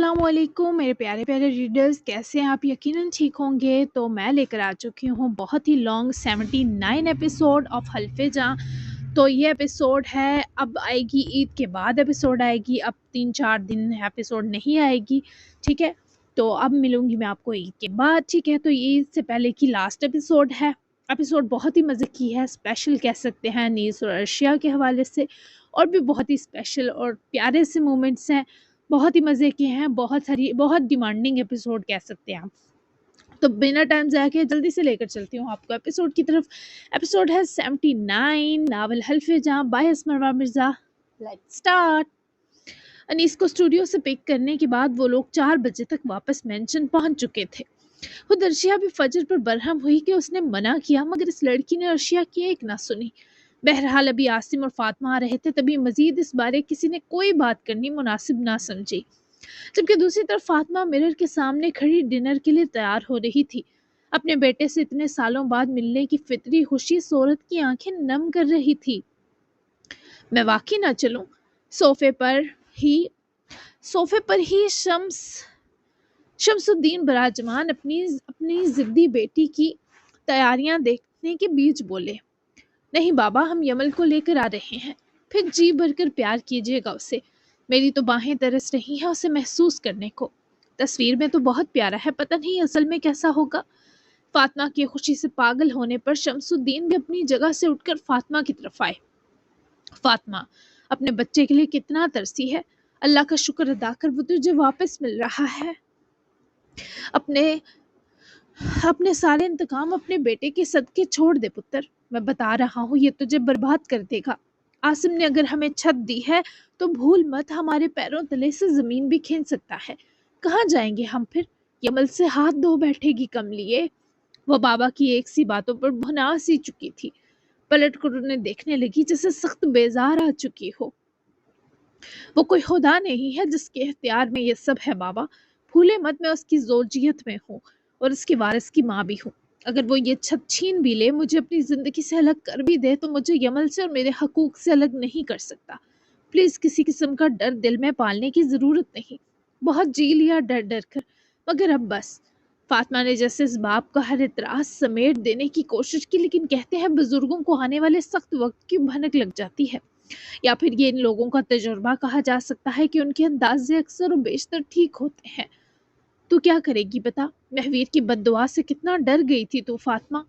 अस्सलाम वालेकुम मेरे प्यारे प्यारे रीडर्स, कैसे हैं आप? यकीनन ठीक होंगे। तो मैं लेकर आ चुकी हूँ बहुत ही लॉन्ग 79 एपिसोड ऑफ हल्फे जहाँ। तो ये एपिसोड है, अब आएगी ईद के बाद एपिसोड आएगी। अब 3-4 दिन एपिसोड नहीं आएगी, ठीक है। तो अब मिलूंगी मैं आपको ईद के बाद, ठीक है। तो ये ईद से पहले की लास्ट एपिसोड है। एपिसोड बहुत ही मज़े की है, स्पेशल कह सकते हैं नीस और अर्शिया के हवाले से। और भी बहुत ही स्पेशल और प्यारे से मोमेंट्स हैं, बहुत ही मज़े के हैं, बहुत डिमांडिंग एपिसोड कह सकते हैं आप। तो बिना टाइम ज़ाया किए जल्दी से लेकर चलती हूँ आपको एपिसोड की तरफ। एपिसोड है 79, नावल हल्फे जहाँ बाय असमरवा मिर्ज़ा। Let's start. अनीस को स्टूडियो से पिक करने के बाद वो लोग 4 बजे तक वापस मेंशन पहुंच चुके थे। खुद अर्शिया भी फजर पर बरहम हुई कि उसने मना किया, मगर इस लड़की ने अर्शिया की एक ना सुनी। बहरहाल अभी आसिम और फातिमा आ रहे थे, तभी मजीद इस बारे किसी ने कोई बात करनी मुनासिब ना समझी। जबकि दूसरी तरफ फातिमा मिरर के सामने खड़ी डिनर के लिए तैयार हो रही थी। अपने बेटे से इतने सालों बाद मिलने की फितरी खुशी सूरत की आंखें नम कर रही थी। मैं वाकई ना चलूं? सोफे पर ही सोफे पर ही शमसुद्दीन बराजमान अपनी अपनी जिद्दी बेटी की तैयारियां देखने के बीच बोले, नहीं बाबा, हम यमल को लेकर आ रहे हैं। फिर जी भरकर प्यार कीजिएगा उसे। मेरी तो बाहें तरस रही हैं उसे महसूस करने को। तस्वीर में तो बहुत प्यारा है, पता नहीं असल में कैसा होगा। फातिमा की खुशी से पागल होने पर शमसुद्दीन भी अपनी जगह से उठकर फातिमा की तरफ आए। फातिमा, अपने बच्चे के लिए कितना तरसी है। अल्लाह का शुक्र अदा कर, वो तुझे वापस मिल रहा है। अपने अपने सारे इंतकाम अपने बेटे के सदके छोड़ दे पुत्र। मैं बता रहा हूँ, ये तुझे बर्बाद कर देगा। आसिम ने अगर हमें छत दी है तो भूल मत, हमारे पैरों तले से जमीन भी खींच सकता है। कहाँ जाएंगे हम फिर? यमल से हाथ धो बैठेगी कमलिए। वो बाबा की एक सी बातों पर भुना सी चुकी थी। पलट कर उन्हें देखने लगी जैसे सख्त बेजार आ चुकी हो। वो कोई खुदा नहीं है जिसके इख्तियार में ये सब है बाबा। भूले मत, मैं उसकी जोजियत में हूँ और उसके वारिस की माँ भी हूँ। अगर वो ये छत छीन भी ले, मुझे अपनी ज़िंदगी से अलग कर भी दे, तो मुझे यमल से और मेरे हकूक से अलग नहीं कर सकता। प्लीज़ किसी किस्म का डर दिल में पालने की ज़रूरत नहीं। बहुत जी लिया डर डर कर, मगर अब बस। फातिमा ने जैसे इस बाप का हर इतराज समेट देने की कोशिश की, लेकिन कहते हैं बुजुर्गों को आने वाले सख्त वक्त की भनक लग जाती है। या फिर ये इन लोगों का तजुर्बा कहा जा सकता है कि उनके अंदाजे अक्सर और बेशतर ठीक होते हैं। तू क्या करेगी बता? महवीर की बद्दुआ से कितना डर गई थी तू फातिमा।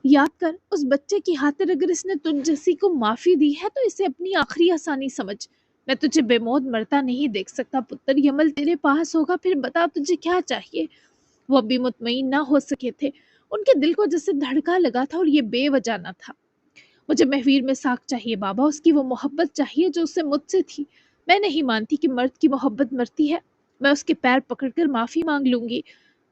याद कर, उस बच्चे की खातिर अगर इसने तुझ जैसी को माफी दी है तो इसे अपनी आखिरी आसानी समझ। मैं तुझे बेमौत मरता नहीं देख सकता पुत्र। यमल तेरे पास होगा, फिर बता तुझे क्या चाहिए। वो अभी मुतमईन ना हो सके थे। उनके दिल को जैसे धड़का लगा था और ये बेवजह न था। मुझे महवीर में साख चाहिए बाबा, उसकी वो मोहब्बत चाहिए जो उससे मुझसे थी। मैं नहीं मानती कि मर्द की मोहब्बत मरती है। मैं उसके पैर पकड़कर माफ़ी मांग लूंगी।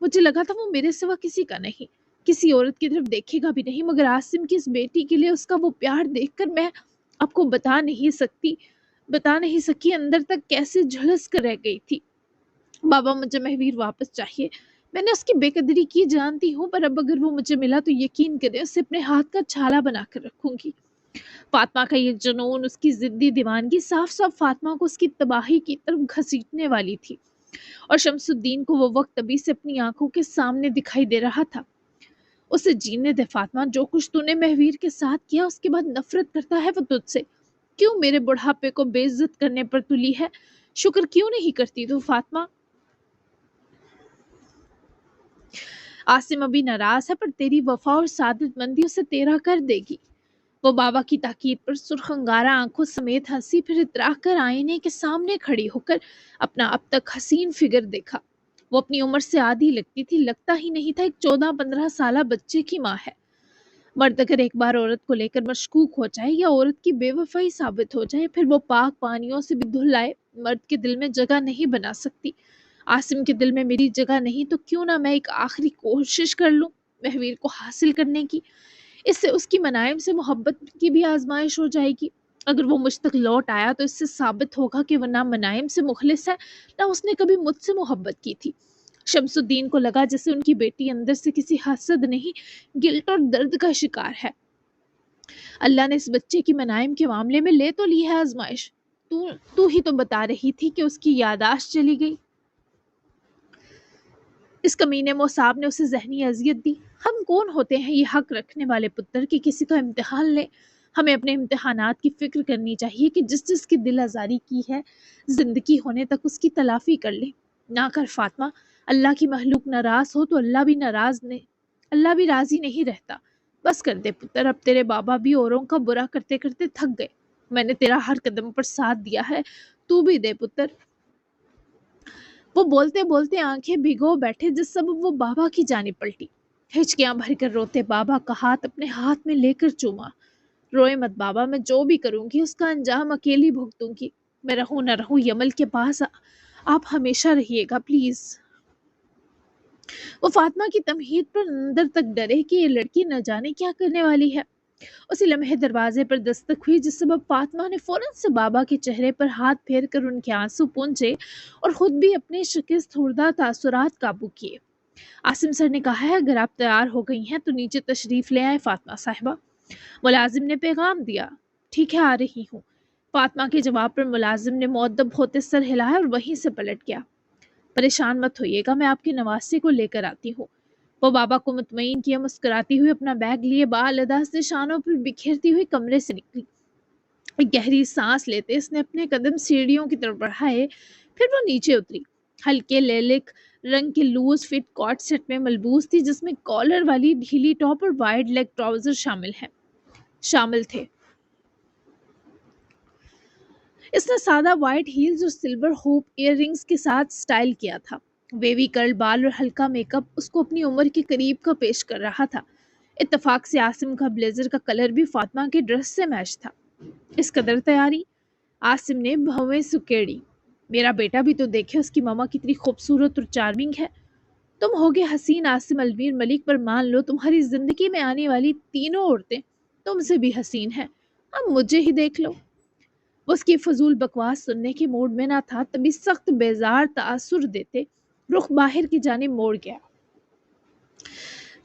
मुझे लगा था वो मेरे सिवा किसी का नहीं, किसी औरत की तरफ देखेगा भी नहीं, मगर आसिम की इस बेटी के लिए उसका वो प्यार देखकर मैं आपको बता नहीं सकी अंदर तक कैसे झुलस कर रह गई थी। बाबा, मुझे महवीर वापस चाहिए। मैंने उसकी बेकदरी की जानती हूँ, पर अब अगर वो मुझे मिला तो यकीन करें उसे अपने हाथ का छाला बना कर रखूंगी। फातिमा का ये जुनून, उसकी जिद्दी दीवानगी साफ साफ फातिमा को उसकी तबाही की तरफ घसीटने वाली थी। और शमसुद्दीन को वो वक्त अभी से अपनी आंखों के सामने दिखाई दे रहा था। उसे जीने दे फातिमा। जो कुछ तूने महवीर के साथ किया उसके बाद नफरत करता है वो तुझसे। क्यों मेरे बुढ़ापे को बेइज्जत करने पर तुली है? शुक्र क्यों नहीं करती तू फातिमा? आसिम अभी नाराज है, पर तेरी वफा और सादतमंदी उसे तेरा कर देगी। वो बाबा की ताकीद पर सुर्खंगारा आंखों समेत हंसी, फिर इतरा कर आईने के सामने खड़ी होकर अपना अब तक हसीन फिगर देखा। वो अपनी उम्र से आधी लगती थी, लगता ही नहीं था एक 14-15 साल बच्चे की माँ है। मर्द अगर एक बार औरत को लेकर मशकूक हो जाए या औरत की बेवफाई साबित हो जाए, फिर वो पाक पानियों से भी धुलाए मर्द के दिल में जगह नहीं बना सकती। आसिम के दिल में मेरी जगह नहीं, तो क्यों ना मैं एक आखिरी कोशिश कर लूं महवीर को हासिल करने की। इससे उसकी मनाइम से मोहब्बत की भी आजमाइश हो जाएगी। अगर वो मुझ तक लौट आया तो इससे साबित होगा कि वो ना मनाइम से मुखलिस है, ना उसने कभी मुझसे मोहब्बत की थी। शमसुद्दीन को लगा जैसे उनकी बेटी अंदर से किसी हसद नहीं, गिल्ट और दर्द का शिकार है। अल्लाह ने इस बच्चे की मनाइम के मामले में ले तो ली है आजमाइश। तू तू ही तो बता रही थी कि उसकी यादाश्त चली गई। इस कमीने मौसाब ने उसे जहनी अजियत दी। हम कौन होते हैं ये हक रखने वाले पुत्र कि किसी का इम्तिहान ले। हमें अपने इम्तिहानात की फिक्र करनी चाहिए कि जिस जिसकी दिल आज़ारी की है, जिंदगी होने तक उसकी तलाफी कर ले। ना कर फातिमा, अल्लाह की महलूक नाराज हो तो अल्लाह भी राजी नहीं रहता। बस कर दे पुत्र, अब तेरे बाबा भी औरों का बुरा करते करते थक गए। मैंने तेरा हर कदम पर साथ दिया है, तू भी दे पुत्र। वो बोलते बोलते आंखें भिगो बैठे जिस सबब वो बाबा की जानिब पलटी। हिचकियां भरकर रोते बाबा का हाथ अपने हाथ में लेकर चूमा। रोए मत बाबा, मैं जो भी करूंगी उसका अंजाम अकेली भुगतूंगी। मैं रहूं न रहूं यमल के पास आप हमेशा रहिएगा प्लीज। वो फातिमा की तमहीद पर अंदर तक डरे कि ये लड़की न जाने क्या करने वाली है। उसी लम्हे दरवाजे पर दस्तक हुई जिस सबब फातिमा ने फौरन से बाबा के चेहरे पर हाथ फेर कर उनके आंसू पूंछे और खुद भी अपने शिकस्त खुर्दा तासुरात काबू किए। आसिम सर ने कहा है अगर आप तैयार हो गई हैं तो नीचे तशरीफ ले आए फातिमा साहिबा। मुलाजिम ने पैगाम दिया। ठीक है, आ रही हूँ। फातिमा के जवाब पर मुलाजिम ने मुअद्दब होते सर हिलाया और वहीं से पलट गया। परेशान मत होइएगा, मैं आपके नवासे को लेकर आती हूँ। वो बाबा को मुतमईन किया, मुस्कुराती हुई अपना बैग लिए बाल अदा से शानों पर बिखेरती हुई कमरे से निकली। एक गहरी सांस लेते इसने अपने कदम सीढ़ियों की तरफ बढ़ाए, फिर वो नीचे उतरी। हल्के लेलिक रंग के लूज फिट कॉट सेट में मलबूस थी जिसमें कॉलर वाली ढीली टॉप और वाइड लेग ट्राउजर शामिल थे। इसने सादा वाइट हील्स और सिल्वर होप इयररिंग्स के साथ स्टाइल किया था। वेवी कर्ल बाल और हल्का मेकअप उसको अपनी उम्र के करीब का पेश कर रहा था। इत्तेफाक से आसिम का ब्लेजर का कलर भी फातिमा के ड्रेस से मैच था। इस कदर तैयारी? आसिम ने भवें सुकेड़ी। मेरा बेटा भी तो देखे, उसकी मामा कितनी खूबसूरत और चार्मिंग है। तुम होगे हसीन आसिम अलवीर मलिक, पर मान लो तुम्हारी जिंदगी में आने वाली तीनों औरतें तुमसे भी हसीन हैं। अब मुझे ही देख लो। वो उसकी फजूल बकवास सुनने के मूड में ना था, तभी सख्त बेजार तासुर देते रुख बाहर की जानिब मोड़ गया।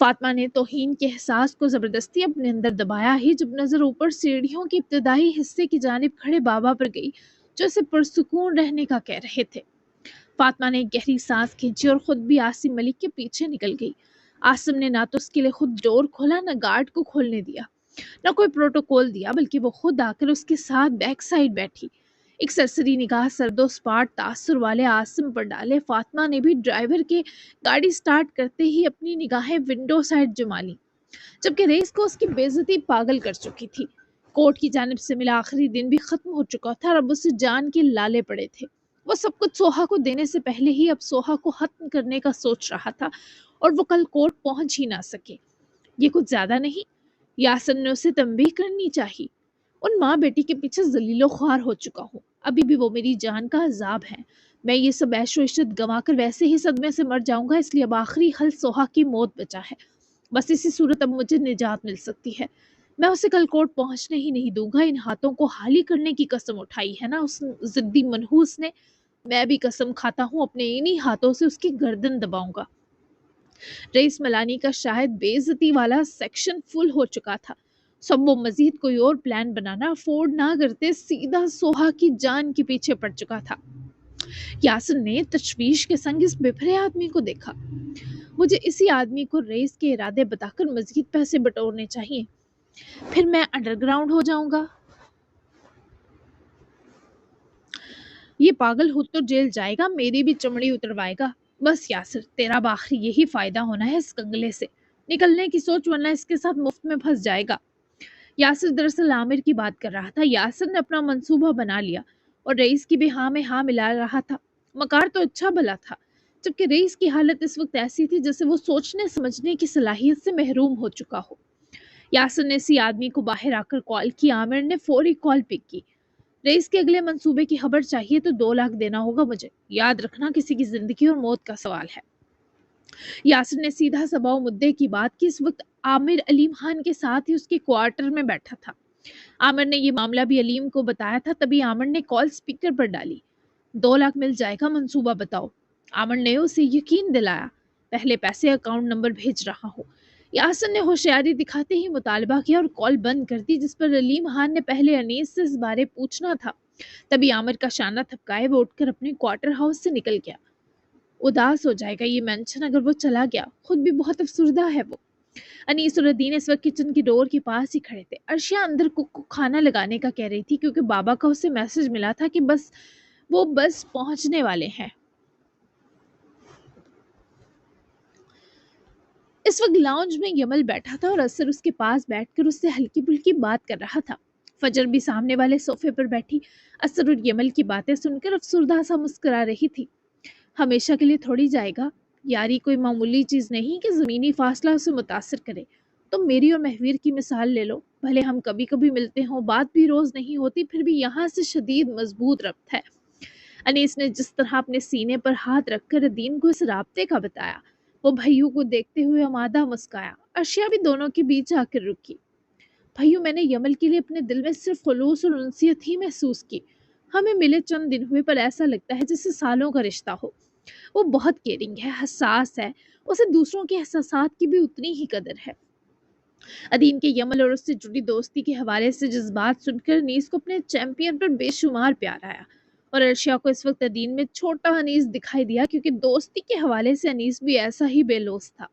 फातिमा ने तौहीन के एहसास को जबरदस्ती अपने अंदर दबाया ही जब नजर ऊपर सीढ़ियों के इब्तदाई हिस्से की जानिब खड़े बाबा पर गई जो उसे पुरसुकून रहने का कह रहे थे। फातिमा ने एक गहरी सांस खींची और खुद भी आसिम मलिक के पीछे निकल गई। आसिम ने ना तो उसके लिए खुद डोर खोला, न गार्ड को खोलने दिया, न कोई प्रोटोकॉल दिया, बल्कि वो खुद आकर उसके साथ बैक साइड बैठी। एक सरसरी निगाह सर्दो स्पाट तासुर वाले आसिम पर डाले फातिमा ने भी ड्राइवर के गाड़ी स्टार्ट करते ही अपनी निगाहें विंडो साइड जुमा ली, जबकि रेस को उसकी बेइज्जती पागल कर चुकी थी। कोर्ट की जानिब से मिला आखिरी दिन भी खत्म हो चुका था और अब उसे जान के लाले पड़े थे। वो सब कुछ सोहा को देने से पहले ही अब सोहा को खत्म करने का सोच रहा था और वो कल कोर्ट पहुंच ही ना सके। ये कुछ ज्यादा नहीं? यासन ने उसे तंबीह करनी चाहिए। उन माँ बेटी के पीछे जलीलो ख्वार हो चुका हूँ, अभी भी वो मेरी जान का अजाब है। मैं ये सब ऐशो इशरत गंवा कर वैसे ही सदमे से मर जाऊंगा, इसलिए अब आखिरी हल सोहा की मौत बचा है। बस इसी सूरत अब मुझे निजात मिल सकती है। मैं उसे कल कोर्ट पहुंचने ही नहीं दूंगा। इन हाथों को हाली करने की कसम उठाई है ना उस जिद्दी मनहूस ने, मैं भी कसम खाता हूँ अपने इन्हीं हाथों से उसकी गर्दन दबाऊंगा। रईस मलानी का शायद बेइज्जती वाला सेक्शन फुल हो चुका था। सब वो मजीद कोई और प्लान बनाना अफोर्ड ना करते सीधा सोहा की जान के पीछे पड़ चुका था। यासिन ने तशवीश के संग इस बिफरे आदमी को देखा। मुझे इसी आदमी को रईस के इरादे बताकर मजीद पैसे बटोरने चाहिए, फिर मैं अंडरग्राउंड हो जाऊंगा। ये पागल हो तो जेल जाएगा, मेरी भी चमड़ी उतरवाएगा। बस यासिर, तेरा आखिरी यही फायदा होना है इस कंगले से। निकलने की सोच, वरना इसके साथ मुफ्त में फंस जाएगा। यासिर दरअसल आमिर की बात कर रहा था। यासिर ने अपना मंसूबा बना लिया और रईस की भी हाँ में हाँ मिला रहा था। मकार तो अच्छा भला था, जबकि रईस की हालत इस वक्त ऐसी थी जैसे वो सोचने समझने की सलाहियत से महरूम हो चुका हो। यासिर ने इसी आदमी को बाहर आकर कॉल की। आमिर ने फौरी कॉल पिक की। रईस के अगले मंसूबे की खबर चाहिए तो 2 लाख देना होगा मुझे। याद रखना, किसी की जिंदगी और मौत का सवाल है। यासिर ने सीधा सबाव मुद्दे की बात की। इस वक्त आमिर अलीम खान के साथ ही उसके क्वार्टर में बैठा था। आमिर ने ये मामला भी अलीम को बताया था, तभी आमिर ने कॉल स्पीकर पर डाली। 2 लाख मिल जाएगा, मंसूबा बताओ। आमर ने उसे यकीन दिलाया। पहले पैसे अकाउंट नंबर भेज रहा हूँ। यासिन ने होशियारी दिखाते ही मुतालबा किया और कॉल बंद कर दी, जिस पर अलीम खान ने पहले अनीस से इस बारे पूछना था। तभी आमिर का शाना थपकाए वो उठकर अपने क्वार्टर हाउस से निकल गया। उदास हो जाएगा ये मेंशन अगर वो चला गया, खुद भी बहुत अफसुर्दा है वो। अनीस और अदीन इस वक्त किचन की डोर के पास ही खड़े थे। अर्शिया अंदर कुक को खाना लगाने का कह रही थी क्योंकि बाबा का उसे मैसेज मिला था कि बस पहुंचने वाले हैं। इस वक्त लाउंज में यमल बैठा था और असर उसके पास बैठकर उससे हल्की फुल्की बात कर रहा था। फजर भी सामने वाले सोफे पर बैठी असर और यमल की बातें सुनकर अफसुर्दा सा मुस्कुरा रही थी। हमेशा के लिए थोड़ी जाएगा। यारी कोई मामूली चीज नहीं कि जमीनी फासला उसे मुतासर करे। तुम मेरी और महवीर की मिसाल ले लो। भले हम कभी कभी मिलते हों, बात भी रोज नहीं होती, फिर भी यहाँ से शदीद मजबूत रब्त है। अनीस ने जिस तरह अपने सीने पर हाथ रखकर अदीन को इस राब्ते का बताया, वो भैयू को देखते हुए अमादा मुस्काया। अर्शिया भी दोनों के बीच आकर रुकी। भैयू, मैंने यमल के लिए अपने दिल में सिर्फ खुलूस और उनसियत ही महसूस की। हमें मिले चंद दिन हुए पर ऐसा लगता है जैसे सालों का रिश्ता हो। वो बहुत केयरिंग है, हसास है, उसे दूसरों के एहसासात की भी उतनी ही कदर है। अदीन के यमल और उससे जुड़ी दोस्ती के हवाले से जज्बात सुनकर अनीस को अपने चैंपियन पर बेशुमार प्यार आया और अर्शिया को इस वक्त अदीन में छोटा अनीस दिखाई दिया, क्योंकि दोस्ती के हवाले से अनीस भी ऐसा ही बेलौस था।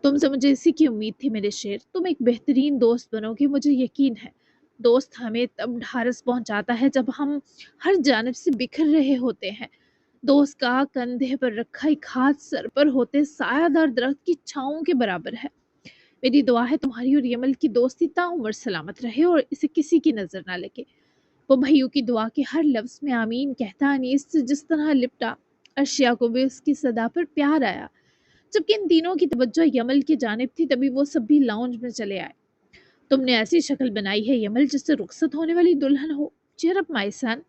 तुमसे मुझे इसी की उम्मीद थी मेरे शेर, तुम एक बेहतरीन दोस्त बनोगे, मुझे यकीन है। दोस्त हमें तब ढारस पहुंचाता है जब हम हर जानब से बिखर रहे होते हैं। दोस्त का कंधे पर रखा एक हाथ सर पर होते सायादार दरख्त की छांव के बराबर है। मेरी दुआ है तुम्हारी और यमल की दोस्ती ताउम्र सलामत रहे और इसे किसी की नजर ना लगे। वो भैयू की दुआ के हर लफ्ज में आमीन कहता अनीस से जिस तरह लिपटा, अर्शिया को भी उसकी सदा पर प्यार आया। जबकि इन तीनों की तवज्जो यमल की जानिब थी, तभी वो सब भी लाउंज में चले आए। तुमने ऐसी शक्ल बनाई है यमल जिससे रुखसत होने वाली दुल्हन हो। Cheer up my son.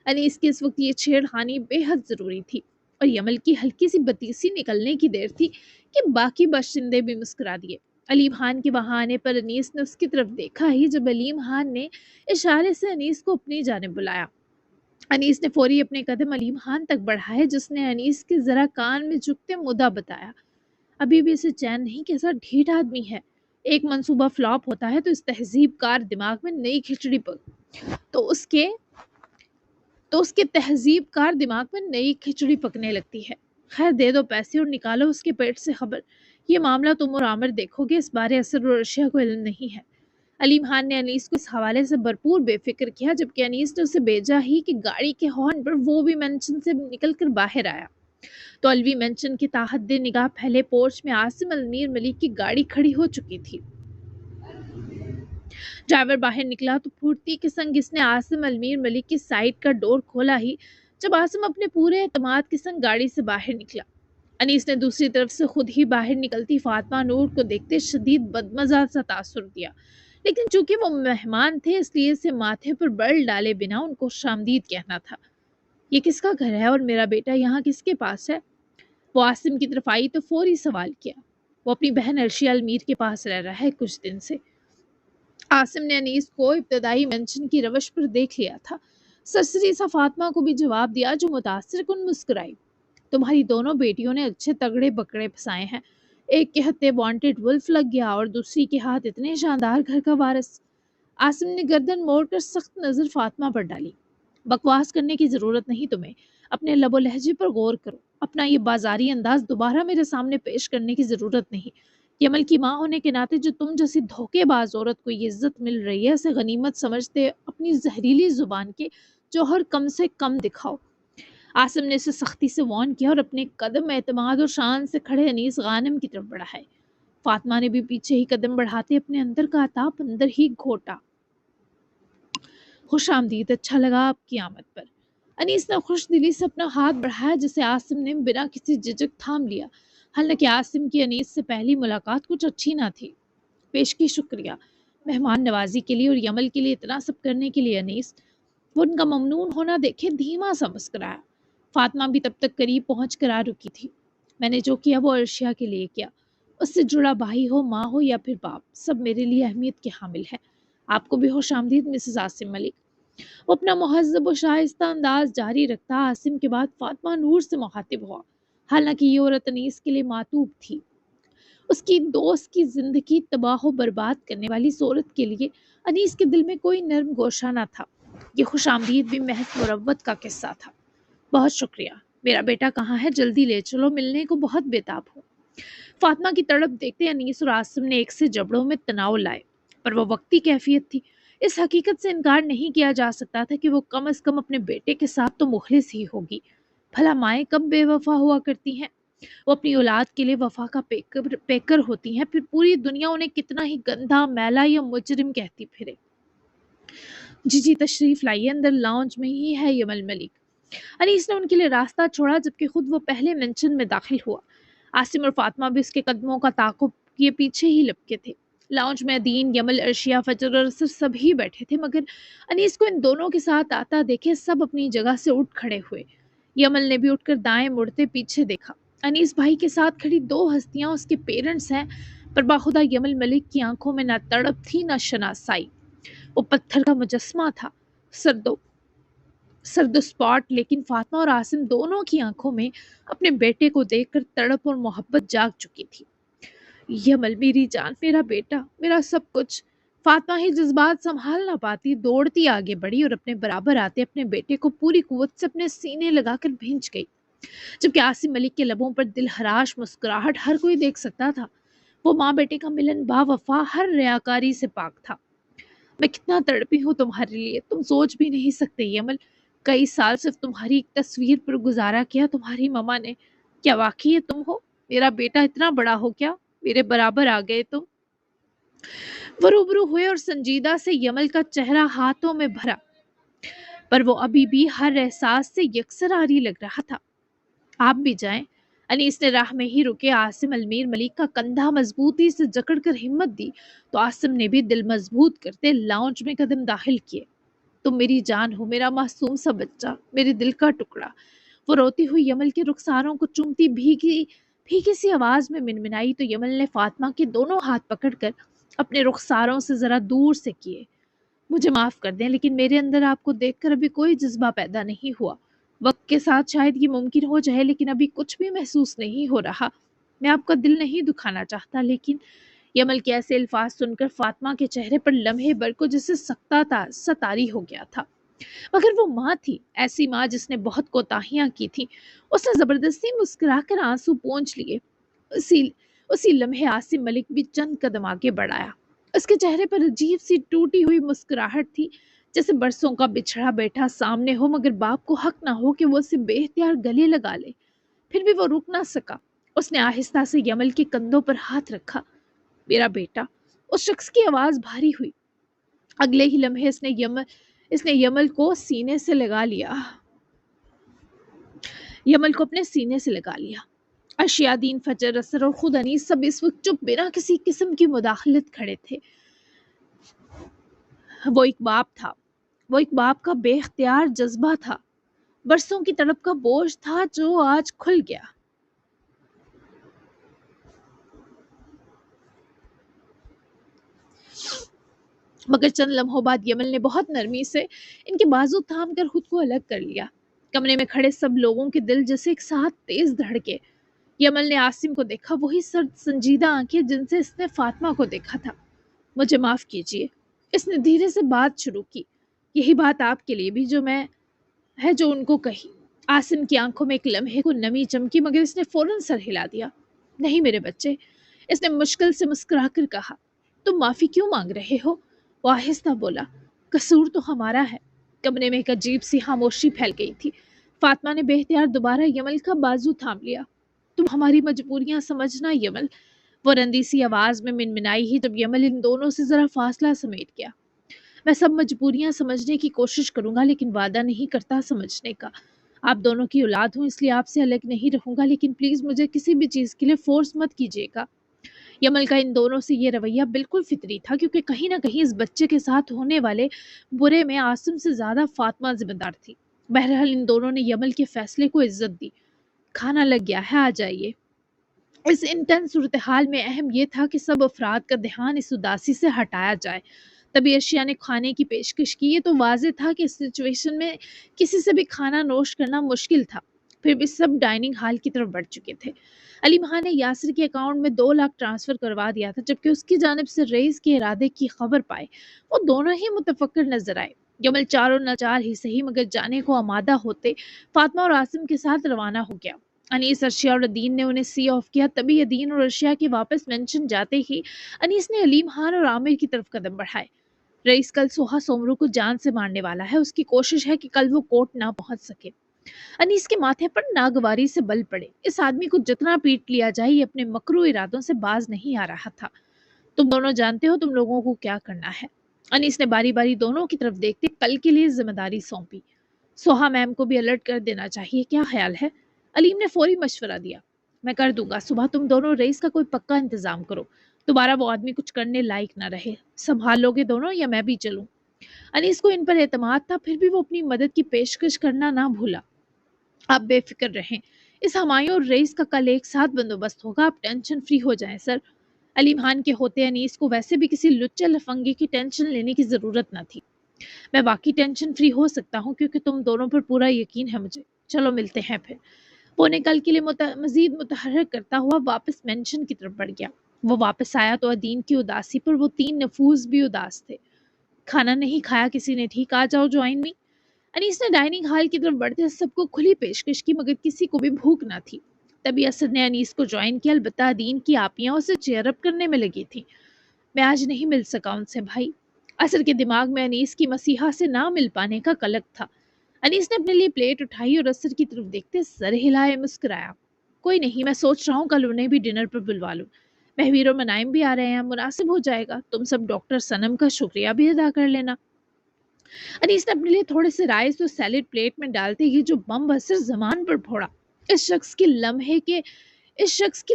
Anees की इस वक्त ये छेड़खानी बेहद जरूरी थी और यमल की हल्की सी बतीसी निकलने की देर थी कि बाकी बाशिंदे भी मुस्कुरा दिए। अलीम खान के वहां आने पर अनीस ने उसकी तरफ देखा ही जब अलीम खान ने इशारे से अनीस को अपनी जानिब बुलाया। अनीस ने फौरी अपने कदम अलीम खान तक बढ़ाए, जिसने अनीस के जरा कान में झुकते मुद्दा बताया। अभी भी इसे चैन नहीं, कैसा ढीठ आदमी है। एक मंसूबा फ्लॉप होता है तो इस तहजीब कार दिमाग में नई खिचड़ी पक तो उसके तो उसके तहजीब कार दिमाग में नई खिचड़ी पकने लगती है। खैर, दे दो पैसे और निकालो उसके पेट से खबर। ये मामला तुम और आमिर देखोगे, इस बारे असर और अर्शिया को इल्म नहीं है। अलीम खान ने अनीस को इस हवाले से भरपूर बेफिक्र किया, जबकि अनीस ने उसे भेजा ही कि गाड़ी के हॉर्न पर वो भी मेंशन से निकलकर बाहर आया तो अलवी मेंशन की ताहद्दे निगाह पहले पोर्च में आसिम अलमीर मलिक की गाड़ी खड़ी हो चुकी थी। ड्राइवर बाहर निकला तो फुर्ती के संग इसने आसिम अलमीर मलिक की साइड का डोर खोला ही जब आसिम अपने पूरे एतमाद के संग गाड़ी से बाहर निकला। अनीस ने दूसरी तरफ से खुद ही बाहर निकलती फातिमा नूर को देखते शदीद बदमजा सा तासुर दिया, लेकिन चूंकि वो मेहमान थे इसलिए इसे माथे पर बल डाले बिना उनको शामदीद कहना था। ये किसका घर है और मेरा बेटा यहाँ किसके पास है? वो आसिम की तरफ आई तो फौरी सवाल किया। वो अपनी बहन अर्शिया अलमीर के पास रह रहा है कुछ दिन से। आसिम ने अनीस को इब्तदाई मेंशन की रवश पर देख लिया था। सरसरी सा फातिमा को भी जवाब दिया जो मुतासिर कुन मुस्कुराई। तुम्हारी दोनों बेटियों ने अच्छे तगड़े बकरे फंसाए हैं। एक के हत्थे वांटेड वुल्फ लग गया और दूसरी के हाथ इतने शानदार घर का वारिस। आसिम ने गर्दन मोड़कर सख्त नजर फातिमा पर डाली। बकवास करने की जरूरत नहीं तुम्हें, अपने लबो लहजे पर गौर करो। अपना ये बाजारी अंदाज दोबारा मेरे सामने पेश करने की जरूरत नहीं। यमल की माँ होने के नाते जो तुम जैसी धोखेबाज औरत को ये इज्जत मिल रही है इसे गनीमत समझते अपनी जहरीली जुबान के जौहर कम से कम दिखाओ। आसिम ने इसे सख्ती से वार्न किया और अपने कदम एतमाद और शान से खड़े अनीस गानिम की तरफ बढ़ाए। फातिमा ने भी पीछे ही कदम बढ़ाते अपने अंदर का अताप अंदर ही घोटा। खुश आमदीद, अच्छा लगा आपकी आमद पर। अनीस ने खुश दिली से अपना हाथ बढ़ाया जिसे आसिम ने बिना किसी झिझक थाम लिया। हालांकि आसिम की अनीस से पहली मुलाकात कुछ अच्छी ना थी। पेश की शुक्रिया मेहमान नवाजी के लिए और यमल के लिए इतना सब करने के लिए अनीस। वो उनका ममनून होना देखे धीमा सा मुस्कुराया। फातिमा भी तब तक करीब पहुंच कर आ रुकी थी। मैंने जो किया वो अर्शिया के लिए किया। उससे जुड़ा भाई हो, माँ हो या फिर बाप, सब मेरे लिए अहमियत के हामिल है। आपको भी खुश आमदीद मिसेस आसिम मलिक। وہ اپنا مہذب و شائستہ انداز جاری رکھتا۔ عاصم کے بعد فاطمہ نور سے مخاطب ہوا، حالانکہ یہ عورت انیس کے لیے معطوب تھی۔ اس کی دوست کی زندگی تباہ و برباد کرنے والی اس عورت کے لیے انیس کے دل میں کوئی نرم گوشہ نہ تھا۔ یہ خوش آمدید بھی محض مروت کا قصہ تھا۔ بہت شکریہ، میرا بیٹا کہاں ہے؟ جلدی لے چلو، ملنے کو بہت بےتاب ہوں۔ فاطمہ کی تڑپ دیکھتے انیس اور عاصم نے ایک سے جبڑوں میں تناؤ لائے، پر وہ وقتی کیفیت تھی۔ اس حقیقت سے انکار نہیں کیا جا سکتا تھا کہ وہ کم از کم اپنے بیٹے کے ساتھ تو مخلص ہی ہوگی۔ بھلا مائیں کب بے وفا ہوا کرتی ہیں؟ وہ اپنی اولاد کے لیے وفا کا پیکر ہوتی ہیں، پھر پوری دنیا انہیں کتنا ہی گندھا، میلا یا مجرم کہتی پھرے۔ جی جی تشریف لائیے، اندر لاؤنج میں ہی ہے یمل ملک۔ انیس نے ان کے لیے راستہ چھوڑا، جبکہ خود وہ پہلے منشن میں داخل ہوا۔ عاصم اور فاطمہ بھی اس کے قدموں کا تعاقب کیے پیچھے ہی لپکے تھے۔ لاؤنج میں ادین، یمل، ارشیا، فجر اور اسر سب ہی بیٹھے تھے، مگر انیس کو ان دونوں کے ساتھ آتا دیکھے سب اپنی جگہ سے اٹھ کھڑے ہوئے۔ یمل نے بھی اٹھ کر دائیں مڑتے پیچھے دیکھا۔ انیس بھائی کے ساتھ کھڑی دو ہستیاں اس کے پیرنٹس ہیں، پر باخدا یمل ملک کی آنکھوں میں نہ تڑپ تھی نہ شناسائی۔ وہ پتھر کا مجسمہ تھا، سرد و سپاٹ، لیکن فاطمہ اور عاصم دونوں کی آنکھوں میں اپنے بیٹے کو دیکھ کر تڑپ اور محبت جاگ چکی تھی۔ یمل میری جان، میرا بیٹا، میرا سب کچھ۔ فاطمہ ہی جذبات سنبھال نہ پاتی دوڑتی آگے بڑھی اور اپنے برابر آتے اپنے بیٹے کو پوری قوت سے اپنے سینے لگا کر بھینچ گئی، جبکہ عاصم ملک کے لبوں پر دل ہراش مسکراہٹ ہر کوئی دیکھ سکتا تھا۔ وہ ماں بیٹے کا ملن با وفا، ہر ریاکاری سے پاک تھا۔ میں کتنا تڑپی ہوں تمہارے لیے، تم سوچ بھی نہیں سکتے یمل۔ کئی سال صرف تمہاری ایک تصویر پر گزارا کیا تمہاری ماما نے۔ کیا واقعی یہ تم ہو؟ میرا بیٹا اتنا بڑا ہو کیا؟ میرے برابر آ گئے تم؟ وہ روبرو ہوئے اور سنجیدہ سے یمل کا چہرہ ہاتھوں میں بھرا، پر وہ ابھی بھی ہر احساس سے یکسر آری لگ رہا تھا۔ آپ بھی جائیں۔ انیس نے راہ میں ہی رکے عاصم المیر ملک کا کندھا مضبوطی سے جکڑ کر ہمت دی، تو عاصم نے بھی دل مضبوط کرتے لاؤنج میں قدم داخل کیے۔ تم میری جان ہو، میرا معصوم سا بچہ، میرے دل کا ٹکڑا۔ وہ روتی ہوئی یمل کے رخساروں کو چومتی بھیگی سی آواز میں منمنائی، تو یمل نے فاطمہ کے دونوں ہاتھ پکڑ کر اپنے رخساروں سے ذرا دور سے کیے۔ مجھے معاف کر دیں، لیکن میرے اندر آپ کو دیکھ کر ابھی کوئی جذبہ پیدا نہیں ہوا۔ وقت کے ساتھ شاید یہ ممکن ہو جائے، لیکن ابھی کچھ بھی محسوس نہیں ہو رہا۔ میں آپ کا دل نہیں دکھانا چاہتا، لیکن یمل کے ایسے الفاظ سن کر فاطمہ کے چہرے پر لمحے بھر کو جسے سکتا طاری ہو گیا تھا، مگر وہ ماں تھی، ایسی ماں جس نے بہت کوتاہیاں کی تھی۔ اس نے زبردستی مسکرا کر آنسو پونچھ لیے۔ اسی لمحے عاصم ملک بھی چند قدم آگے بڑھایا۔ اس کے چہرے پر عجیب سی ٹوٹی ہوئی مسکراہٹ تھی، جیسے برسوں کا بچھڑا بیٹا سامنے ہو، مگر باپ کو حق نہ ہو کہ وہ اسے بے اختیار گلے لگا لے۔ پھر بھی وہ رک نہ سکا۔ اس نے آہستہ سے یمل کے کندھوں پر ہاتھ رکھا۔ میرا بیٹا۔ اس شخص کی آواز بھاری ہوئی۔ اگلے ہی لمحے اس نے یمل کو سینے سے لگا لیا۔ یمل کو اپنے سینے سے لگا لیا۔ اشیا، دین، فجر، اثر اور خود انیس سب اس وقت چپ، بنا کسی قسم کی مداخلت کھڑے تھے۔ وہ ایک باپ کا بے اختیار جذبہ تھا، برسوں کی تڑپ کا بوجھ تھا جو آج کھل گیا۔ مگر چند لمحوں بعد یمل نے بہت نرمی سے ان کے بازو تھام کر خود کو الگ کر لیا۔ کمرے میں کھڑے سب لوگوں کے دل جیسے ایک ساتھ تیز دھڑکے۔ یمل نے عاصم کو دیکھا، وہی سرد سنجیدہ آنکھیں جن سے اس نے فاطمہ کو دیکھا تھا۔ مجھے معاف کیجیے، اس نے دھیرے سے بات شروع کی۔ یہی بات آپ کے لیے بھی جو ان کو کہی۔ عاصم کی آنکھوں میں ایک لمحے کو نمی چمکی، مگر اس نے فوراً سر ہلا دیا۔ نہیں میرے بچے، اس نے مشکل سے مسکرا کر کہا۔ تم معافی کیوں مانگ رہے ہو؟ وہ آہستہ بولا۔ قصور تو ہمارا ہے۔ کمرے میں ایک عجیب سی خاموشی پھیل گئی تھی۔ فاطمہ نے بے اختیار دوبارہ یمل کا بازو تھام لیا۔ تم ہماری مجبوریاں سمجھنا یمل، وہ رندی سی آواز میں منمنائی ہی، جب یمل ان دونوں سے ذرا فاصلہ سمیٹ گیا۔ میں سب مجبوریاں سمجھنے کی کوشش کروں گا، لیکن وعدہ نہیں کرتا سمجھنے کا۔ آپ دونوں کی اولاد ہوں، اس لیے آپ سے الگ نہیں رہوں گا، لیکن پلیز مجھے کسی بھی چیز کے لیے فورس مت کیجیے گا۔ یمل کا ان دونوں سے یہ رویہ بالکل فطری تھا، کیونکہ کہیں نہ کہیں اس بچے کے ساتھ ہونے والے برے میں عاصم سے زیادہ فاطمہ ذمہ دار تھی۔ بہرحال ان دونوں نے یمل کے فیصلے کو عزت دی۔ کھانا لگ گیا ہے، آ جائیے۔ اس انٹنس صورتحال میں اہم یہ تھا کہ سب افراد کا دھیان اس اداسی سے ہٹایا جائے तभी अर्शिया ने खाने की पेशकश की। ये तो वाज़ेह था कि इस सिचुएशन में किसी से भी खाना नोश करना मुश्किल था। फिर भी सब डाइनिंग हॉल की तरफ बढ़ चुके थे। अली माह ने यासिर के अकाउंट में 2 लाख ट्रांसफ़र करवा दिया था, जबकि उसकी जानिब से रईस के इरादे की खबर पाए वो दोनों ही मुतफक्किर नजर आए। यमल चारों नाचार ही सही मगर जाने को आमादा होते फातिमा और आसिम के साथ रवाना हो गया। अनीस, अर्शिया और अदीन ने उन्हें सी ऑफ किया। तभी अदीन और अर्शिया के वापस मेंशन जाते ही अनीस ने अलीम खान और आमिर की तरफ कदम बढ़ाए। रईस कल सोहा सोमरू को जान से मारने वाला है। उसकी कोशिश है कि कल वो कोर्ट ना पहुंच सके। अनीस के माथे पर नागवारी से बल पड़े। इस आदमी को जितना पीट लिया जाए ये अपने मकरू इरादों से बाज नहीं आ रहा था। तुम दोनों जानते हो तुम लोगों को क्या करना है। अनीस ने बारी बारी दोनों की तरफ देखते कल के लिए जिम्मेदारी सौंपी। सोहा मैम को भी अलर्ट कर देना चाहिए, क्या ख्याल है? अलीम ने फौरी मशवरा दिया। मैं कर दूंगा। सुबह तुम दोनों रईस का कोई पक्का इंतजाम करो। दोबारा वो आदमी कुछ करने लायक ना रहे। संभाल लोगे दोनों या मैं भी चलूं? अनीस को इन पर एतमाद था, फिर भी वो अपनी मदद की पेशकश करना ना भूला। आप बेफिक्र रहें, इस हमायूं और रईस का कल एक साथ बंदोबस्त होगा। आप टेंशन फ्री हो जाएं सर। अलीम खान के होते अनीस को वैसे भी किसी लुच्चे लफंगे की टेंशन लेने की जरूरत न थी। मैं बाकी टेंशन फ्री हो सकता हूँ क्योंकि तुम दोनों पर पूरा यकीन है मुझे। चलो मिलते हैं फिर। वो ने कल के लिए मजीद मुतहर्रिक करता हुआ वापस मेंशन की तरफ बढ़ गया। वो वापस आया तो अदीन की उदासी पर वो 3 नफूस भी उदास थे। खाना नहीं खाया किसी ने? ठीक, आ जाओ ज्वाइन मी। अनीस ने डाइनिंग हॉल की तरफ बढ़ते सबको खुली पेशकश की, मगर किसी को भी भूख ना थी। तभी असद ने अनीस को ज्वाइन किया। अलबत्ता अदीन की आपियां उसे चेयर अप करने में लगी थी। मैं आज नहीं मिल सका उनसे भाई। असर के दिमाग में अनीस की मसीहा से ना मिल पाने का कलक था। अनीस ने अपने लिए प्लेट उठाई और असर की तरफ देखते सर हिलाए मुस्कुराया। कोई नहीं, मैं सोच रहा हूँ कल उन्हें भी डिनर पर बुलवा लूँ। महवीर और मनाइम भी आ रहे हैं, मुनासिब हो जाएगा। तुम सब डॉक्टर सनम का शुक्रिया भी अदा कर लेना। अनीस ने अपने लिए थोड़े से राइस और सैलेड प्लेट में डालते ही जो बम असर जमान पर फोड़ा। इस शख्स के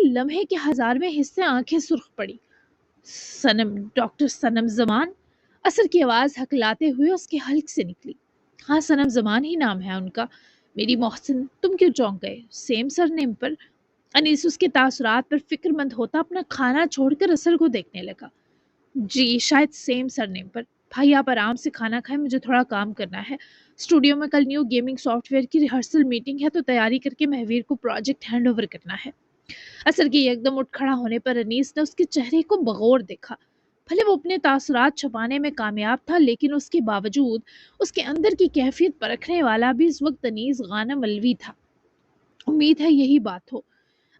लम्हे के हजारवें हिस्से आंखें सुर्ख पड़ी। सनम, डॉक्टर सनम जमान। असर की आवाज हकलाते हुए उसके हल्क से निकली। हाँ, सनम जमान ही नाम है उनका। मेरी मोहसिन, तुम क्यों चौंक गए? सेम सरनेम पर। अनीस उसके तासुरात पर फिक्रमंद होता अपना खाना छोड़कर असर को देखने लगा। जी, शायद सेम सरनेम पर। भाई आप आराम से खाना खाएं, मुझे थोड़ा काम करना है। स्टूडियो में कल न्यू गेमिंग सॉफ्टवेयर की रिहर्सल मीटिंग है तो तैयारी करके महवीर को प्रोजेक्ट हैंड ओवर करना है। असर के एकदम उठ खड़ा होने पर अनीस ने उसके चेहरे को बगौर देखा। भले वो अपने तासुरात छुपाने में कामयाब था, लेकिन उसके बावजूद उसके अंदर की कैफियत परखने वाला भी इस वक्त अनीस गानम अलवी था। उम्मीद है यही बात हो।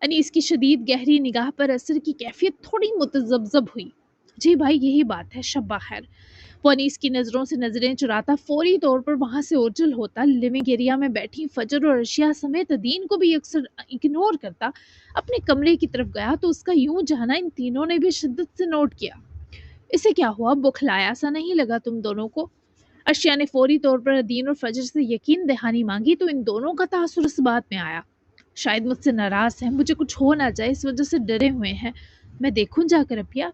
अनीस की शदीद गहरी निगाह पर असर की कैफियत थोड़ी मुतजब्जब हुई। जी भाई, यही बात है, शब्बा खैर। वो अनीस की नज़रों से नज़रें चुराता फौरी तौर पर वहां से ओझल होता लिविंग एरिया में बैठी फजर और अर्शिया समेत अदीन को भी अक्सर इग्नोर करता अपने कमरे की तरफ गया तो उसका यूं जाना इन तीनों ने भी शिद्दत से नोट किया। इसे क्या हुआ? बुखलाया सा नहीं लगा तुम दोनों को? अर्शिया ने फौरी तौर पर अदीन और फजर से यकीन दहानी मांगी तो इन दोनों का तासुर इस बात में आया। शायद मुझसे नाराज है, मुझे कुछ हो ना जाए इस वजह से डरे हुए हैं। मैं देखूं जाकर अपिया।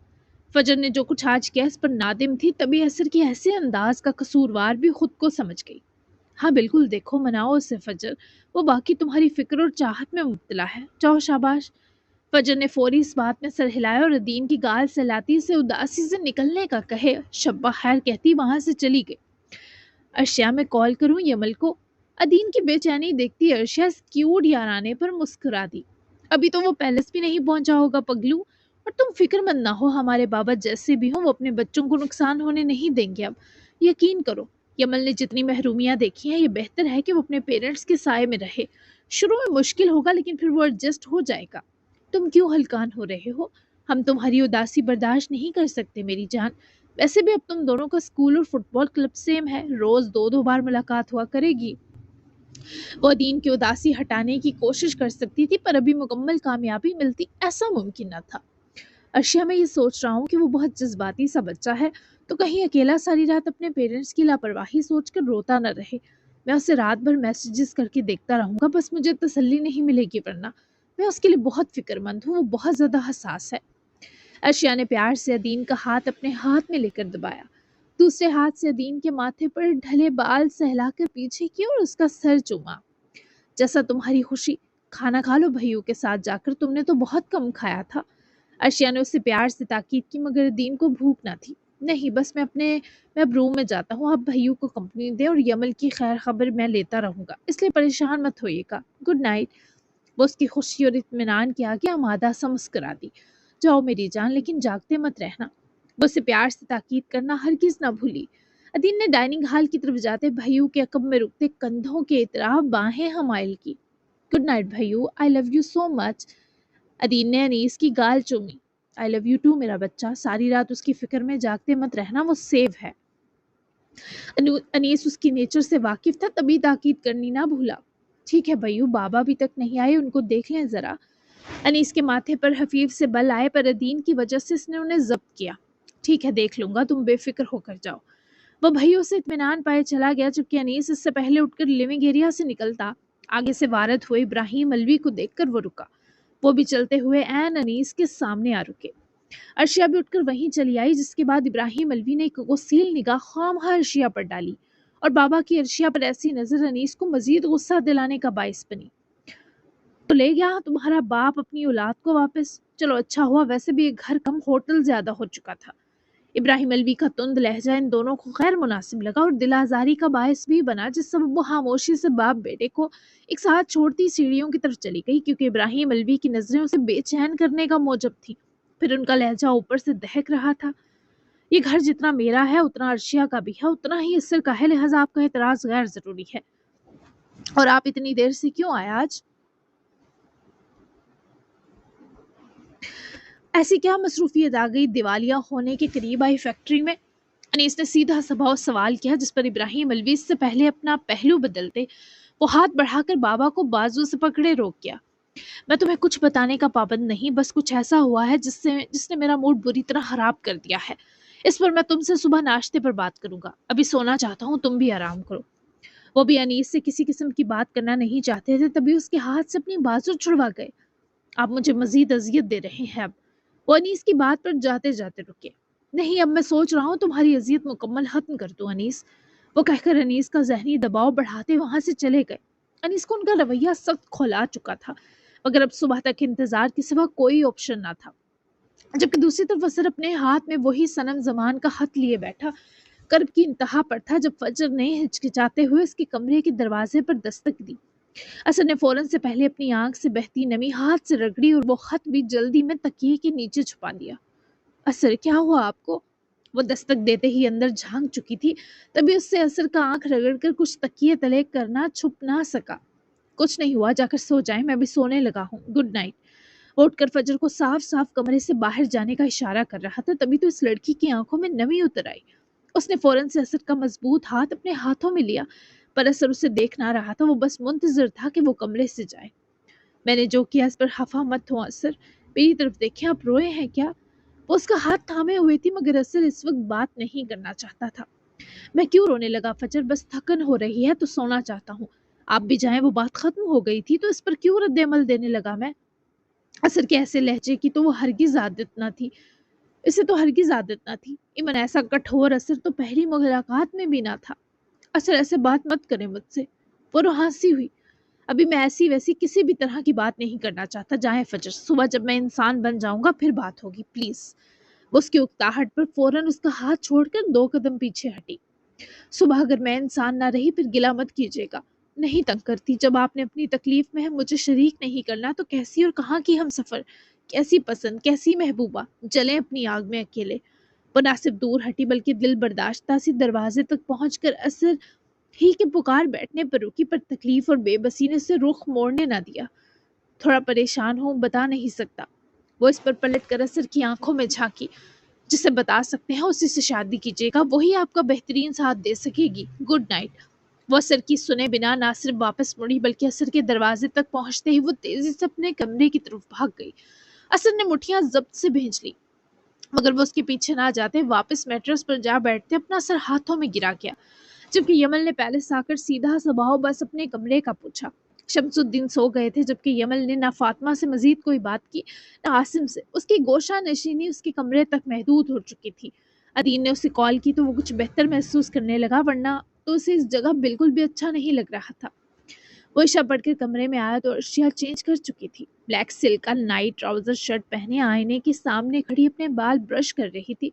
फजर ने जो कुछ आज किया इस पर नादिम थी, तभी असर के ऐसे अंदाज का कसूरवार भी खुद को समझ गई। हाँ बिल्कुल, देखो मनाओ उसे फजर, वो बाकी तुम्हारी फिक्र और चाहत में मुब्तला है। जाओ शाबाश। फजर ने फौरी इस बात में सर हिलाया और अदीन की गाल सहलाती से उदासी से निकलने का कहे शब्बा खैर कहती वहां से चली गई। अर्शिया, मैं कॉल करूं यमल को? अदीन की बेचैनी देखती अर्शिया क्यूट याराने पर मुस्कुरा दी। अभी तो वो पैलेस भी नहीं पहुंचा होगा पगलू। और तुम फिक्रमंद ना हो, हमारे बाबा जैसे भी हों वो अपने बच्चों को नुकसान होने नहीं देंगे। अब यकीन करो, यमल ने जितनी महरूमियां देखी हैं ये बेहतर है कि वो अपने पेरेंट्स के साए में रहे। शुरू में मुश्किल होगा लेकिन फिर वो एडजस्ट हो जाएगा। तुम क्यों हलकान हो रहे हो? हम तुम्हारी उदासी बर्दाश्त नहीं कर सकते मेरी जान। वैसे भी अब तुम दोनों का स्कूल और फुटबॉल क्लब सेम है, रोज 2-2 बार मुलाकात हुआ करेगी। वो दीन की उदासी हटाने की कोशिश कर सकती थी पर अभी मुकम्मल कामयाबी मिलती ऐसा मुमकिन न था। अर्शिया, मैं ये सोच रहा हूँ कि वो बहुत जज्बाती सा बच्चा है तो कहीं अकेला सारी रात अपने पेरेंट्स की लापरवाही सोचकर रोता न रहे। मैं उसे रात भर मैसेजेस करके देखता रहूंगा, बस मुझे तसल्ली नहीं मिलेगी, वरना मैं उसके लिए बहुत फिक्रमंद हूँ। वो बहुत ज़्यादा हसास है। अर्शिया ने प्यार से अदीन का हाथ अपने हाथ में लेकर दबाया। दूसरे हाथ से अदीन के माथे पर ढले बाल सहलाकर पीछे किया और उसका सर चूमा। जैसा तुम्हारी खुशी, खाना खा लो भैयों के साथ जाकर, तुमने तो बहुत कम खाया था। अर्शिया ने उससे प्यार से ताकीद की मगर अदीन को भूख ना थी। نہیں بس میں اب روم میں جاتا ہوں، آپ بھائیوں کو کمپنی دے اور یمل کی خیر خبر میں لیتا رہوں گا، اس لیے پریشان مت ہوئیے گا۔ Good night. وہ اس کی خوشی اور اطمینان کے آگے آمادہ سا مسکرا دی۔ جاؤ میری جان، لیکن جاگتے مت رہنا۔ وہ اسے پیار سے تاکید کرنا ہرگز نہ بھولی۔ ادین نے ڈائننگ ہال کی طرف جاتے بھائیوں کے عقب میں رکتے کندھوں کے اطراف باہیں حمائل کی۔ گڈ نائٹ بھائیو، آئی لو یو سو مچ۔ ادین نے انیس کی گال چومی۔ آئی لو یو ٹو میرا بچہ، ساری رات اس کی فکر میں جاگتے مت رہنا، وہ سیو ہے۔ انیس اس کی نیچر سے واقف تھا، تبھی تاکید کرنی نہ بھولا۔ ٹھیک ہے بھائیو، بابا بھی تک نہیں آئے، ان کو دیکھ لیں ذرا۔ انیس کے ماتھے پر حفیف سے بل آئے، پر ادین کی وجہ سے اس نے انہیں ضبط کیا۔ ٹھیک ہے دیکھ لوں گا، تم بے فکر ہو کر جاؤ۔ وہ بھائیوں سے اطمینان پائے چلا گیا، جبکہ انیس اس سے پہلے اٹھ کر لیونگ ایریا سے نکلتا۔ آگے سے وارد ہوئے ابراہیم الوی کو دیکھ کر وہ رکا۔ وہ بھی چلتے ہوئے عین انیس کے سامنے آ رکے۔ ارشیا بھی اٹھ کر وہیں چلی آئی، جس کے بعد ابراہیم الوی نے ایک غسیل نگاہ خواہ ارشیا پر ڈالی، اور بابا کی ارشیا پر ایسی نظر انیس کو مزید غصہ دلانے کا باعث بنی۔ تو لے گیا تمہارا باپ اپنی اولاد کو واپس؟ چلو اچھا ہوا، ویسے بھی ایک گھر کم ہوٹل زیادہ ہو چکا تھا۔ ابراہیم الوی کا تند لہجہ ان دونوں کو غیر مناسب لگا اور دل آزاری کا باعث بھی بنا، جس سبب وہ خاموشی سے باپ بیٹے کو ایک ساتھ چھوڑتی سیڑھیوں کی طرف چلی گئی، کیونکہ ابراہیم الوی کی نظریں اسے بے چین کرنے کا موجب تھی۔ پھر ان کا لہجہ اوپر سے دہک رہا تھا۔ یہ گھر جتنا میرا ہے اتنا ارشیا کا بھی ہے، اتنا ہی اسر کا ہے، لہٰذا آپ کا اعتراض غیر ضروری ہے۔ اور آپ اتنی دیر سے کیوں آئے آج؟ ایسی کیا مصروفیت آ گئی دیوالیہ ہونے کے قریب آئی فیکٹری میں؟ انیس نے سیدھا سباؤ سوال کیا، جس پر ابراہیم الوی سے پہلے اپنا پہلو بدلتے وہ ہاتھ بڑھا کر بابا کو بازو سے پکڑے روک گیا۔ میں تمہیں کچھ بتانے کا پابند نہیں، بس کچھ ایسا ہوا ہے جس نے میرا موڈ بری طرح خراب کر دیا ہے۔ اس پر میں تم سے صبح ناشتے پر بات کروں گا، ابھی سونا چاہتا ہوں، تم بھی آرام کرو۔ وہ بھی انیس سے کسی قسم کی بات کرنا نہیں چاہتے تھے، تبھی اس کے ہاتھ سے اپنی بازو چھڑوا گئے۔ آپ مجھے مزید اذیت دے رہے ہیں اب۔ وہ انیس کی بات پر جاتے جاتے رکے۔ نہیں، اب میں سوچ رہا ہوں تمہاری اذیت مکمل ختم کر دوں انیس۔ وہ کہہ کر انیس کا ذہنی دباؤ بڑھاتے وہاں سے چلے گئے۔ انیس کو ان کا رویہ سخت کھولا چکا تھا، مگر اب صبح تک انتظار کے سوا کوئی آپشن نہ تھا۔ جبکہ دوسری طرف اثر اپنے ہاتھ میں وہی صنم زمان کا خط لیے بیٹھا کرب کی انتہا پر تھا، جب فجر نے ہچکچاتے ہوئے اس کے کمرے کے دروازے پر دستک دی۔ اثر نے فوراً سے پہلے اپنی آنکھ سے بہتی نمی ہاتھ سے رگڑی اور وہ خط بھی جلدی میں تکیے کے نیچے چھپا لیا۔ اثر کیا ہوا آپ کو؟ وہ دستک دیتے ہی اندر جھانک چکی تھی، تبھی اس سے اثر کا آنکھ رگڑ کر کچھ تکیے تلے کرنا چھپ نہ سکا۔ کچھ نہیں ہوا، جا کر سو جائیں، میں بھی سونے لگا ہوں، گڈ نائٹ۔ وہ اٹھ کر فجر کو صاف صاف کمرے سے باہر جانے کا اشارہ کر رہا تھا، تبھی تو اس لڑکی کی آنکھوں میں نمی اتر آئی۔ اس نے فوراً سے اثر کا مضبوط ہاتھ اپنے ہاتھوں میں لیا، پر اثر اسے دیکھ نہ رہا تھا، وہ بس منتظر تھا کہ وہ کمرے سے جائے۔ میں نے جو کیا اس پر خفا مت ہو اثر، میری طرف دیکھیں، آپ روئے ہیں کیا؟ وہ اس کا ہاتھ تھامے ہوئے تھی، مگر اثر اس وقت بات نہیں کرنا چاہتا تھا۔ میں کیوں رونے لگا فجر، بس تھکن ہو رہی ہے تو سونا چاہتا ہوں، آپ بھی جائیں، وہ بات ختم ہو گئی تھی تو اس پر کیوں رد عمل دینے لگا میں؟ اثر کے ایسے لہجے کی تو وہ ہرگز عادت نہ تھی، اسے تو ہرگز عادت نہ تھی، ایمن ایسا کٹھور اثر تو پہلی ملاقات میں بھی نہ تھا۔ اثر ایسے بات مت کریں مجھ سے۔ وہ روحانسی ہوئی۔ ابھی میں ایسی ویسی کسی بھی طرح کی بات نہیں کرنا چاہتا، جائیں فجر، صبح جب میں انسان بن جاؤں گا پھر بات ہوگی، پلیز۔ وہ اس کی اکتاہٹ پر فوراً اس کا ہاتھ چھوڑ کر 2 قدم پیچھے ہٹی۔ صبح اگر میں انسان نہ رہی پھر گلہ مت کیجیے گا، نہیں تنگ کرتی، جب آپ نے اپنی تکلیف میں مجھے شریک نہیں کرنا تو کیسی اور کہاں کی ہم سفر، کیسی پسند، کیسی محبوبہ، جلیں اپنی آگ میں اکیلے۔ وہ نہ صرف دور ہٹی بلکہ دل برداشتہ سی دروازے تک پہنچ کر اثر ہی کے پکار بیٹھنے پر رکی، پر تکلیف اور بے بسی نے سے رخ موڑنے نہ دیا۔ تھوڑا پریشان ہوں، بتا نہیں سکتا۔ وہ اس پر پلٹ کر اثر کی آنکھوں میں جھانکی۔ جسے بتا سکتے ہیں اسی سے شادی کیجیے گا، وہی آپ کا بہترین ساتھ دے سکے گی، گڈ نائٹ۔ وہ اثر کی سنے بنا نہ صرف واپس مڑی بلکہ اثر کے دروازے تک پہنچتے ہی وہ تیزی سے اپنے کمرے کی طرف بھاگ گئی۔ اثر نے مٹھیاں ضبط سے بھینچ لی، مگر وہ اس کے پیچھے نہ جاتے، واپس میٹرس پر جا بیٹھتے اپنا سر ہاتھوں میں گرا گیا، جبکہ یمل نے پیلس آ کر سیدھا سباؤ بس اپنے کمرے کا پوچھا۔ شمس الدین سو گئے تھے، جبکہ یمل نے نہ فاطمہ سے مزید کوئی بات کی نہ عاصم سے، اس کی گوشہ نشینی اس کے کمرے تک محدود ہو چکی تھی۔ ادین نے اسے کال کی تو وہ کچھ بہتر محسوس کرنے لگا، ورنہ تو اسے اس جگہ بالکل بھی اچھا نہیں لگ رہا تھا۔ وہ عشاء پڑھ کر کمرے میں آیا تو ارشیا چینج کر چکی تھی، بلیک سلک کا نائٹ ٹراؤزر شرٹ پہنے آئینے کے سامنے کھڑی اپنے بال برش کر رہی تھی،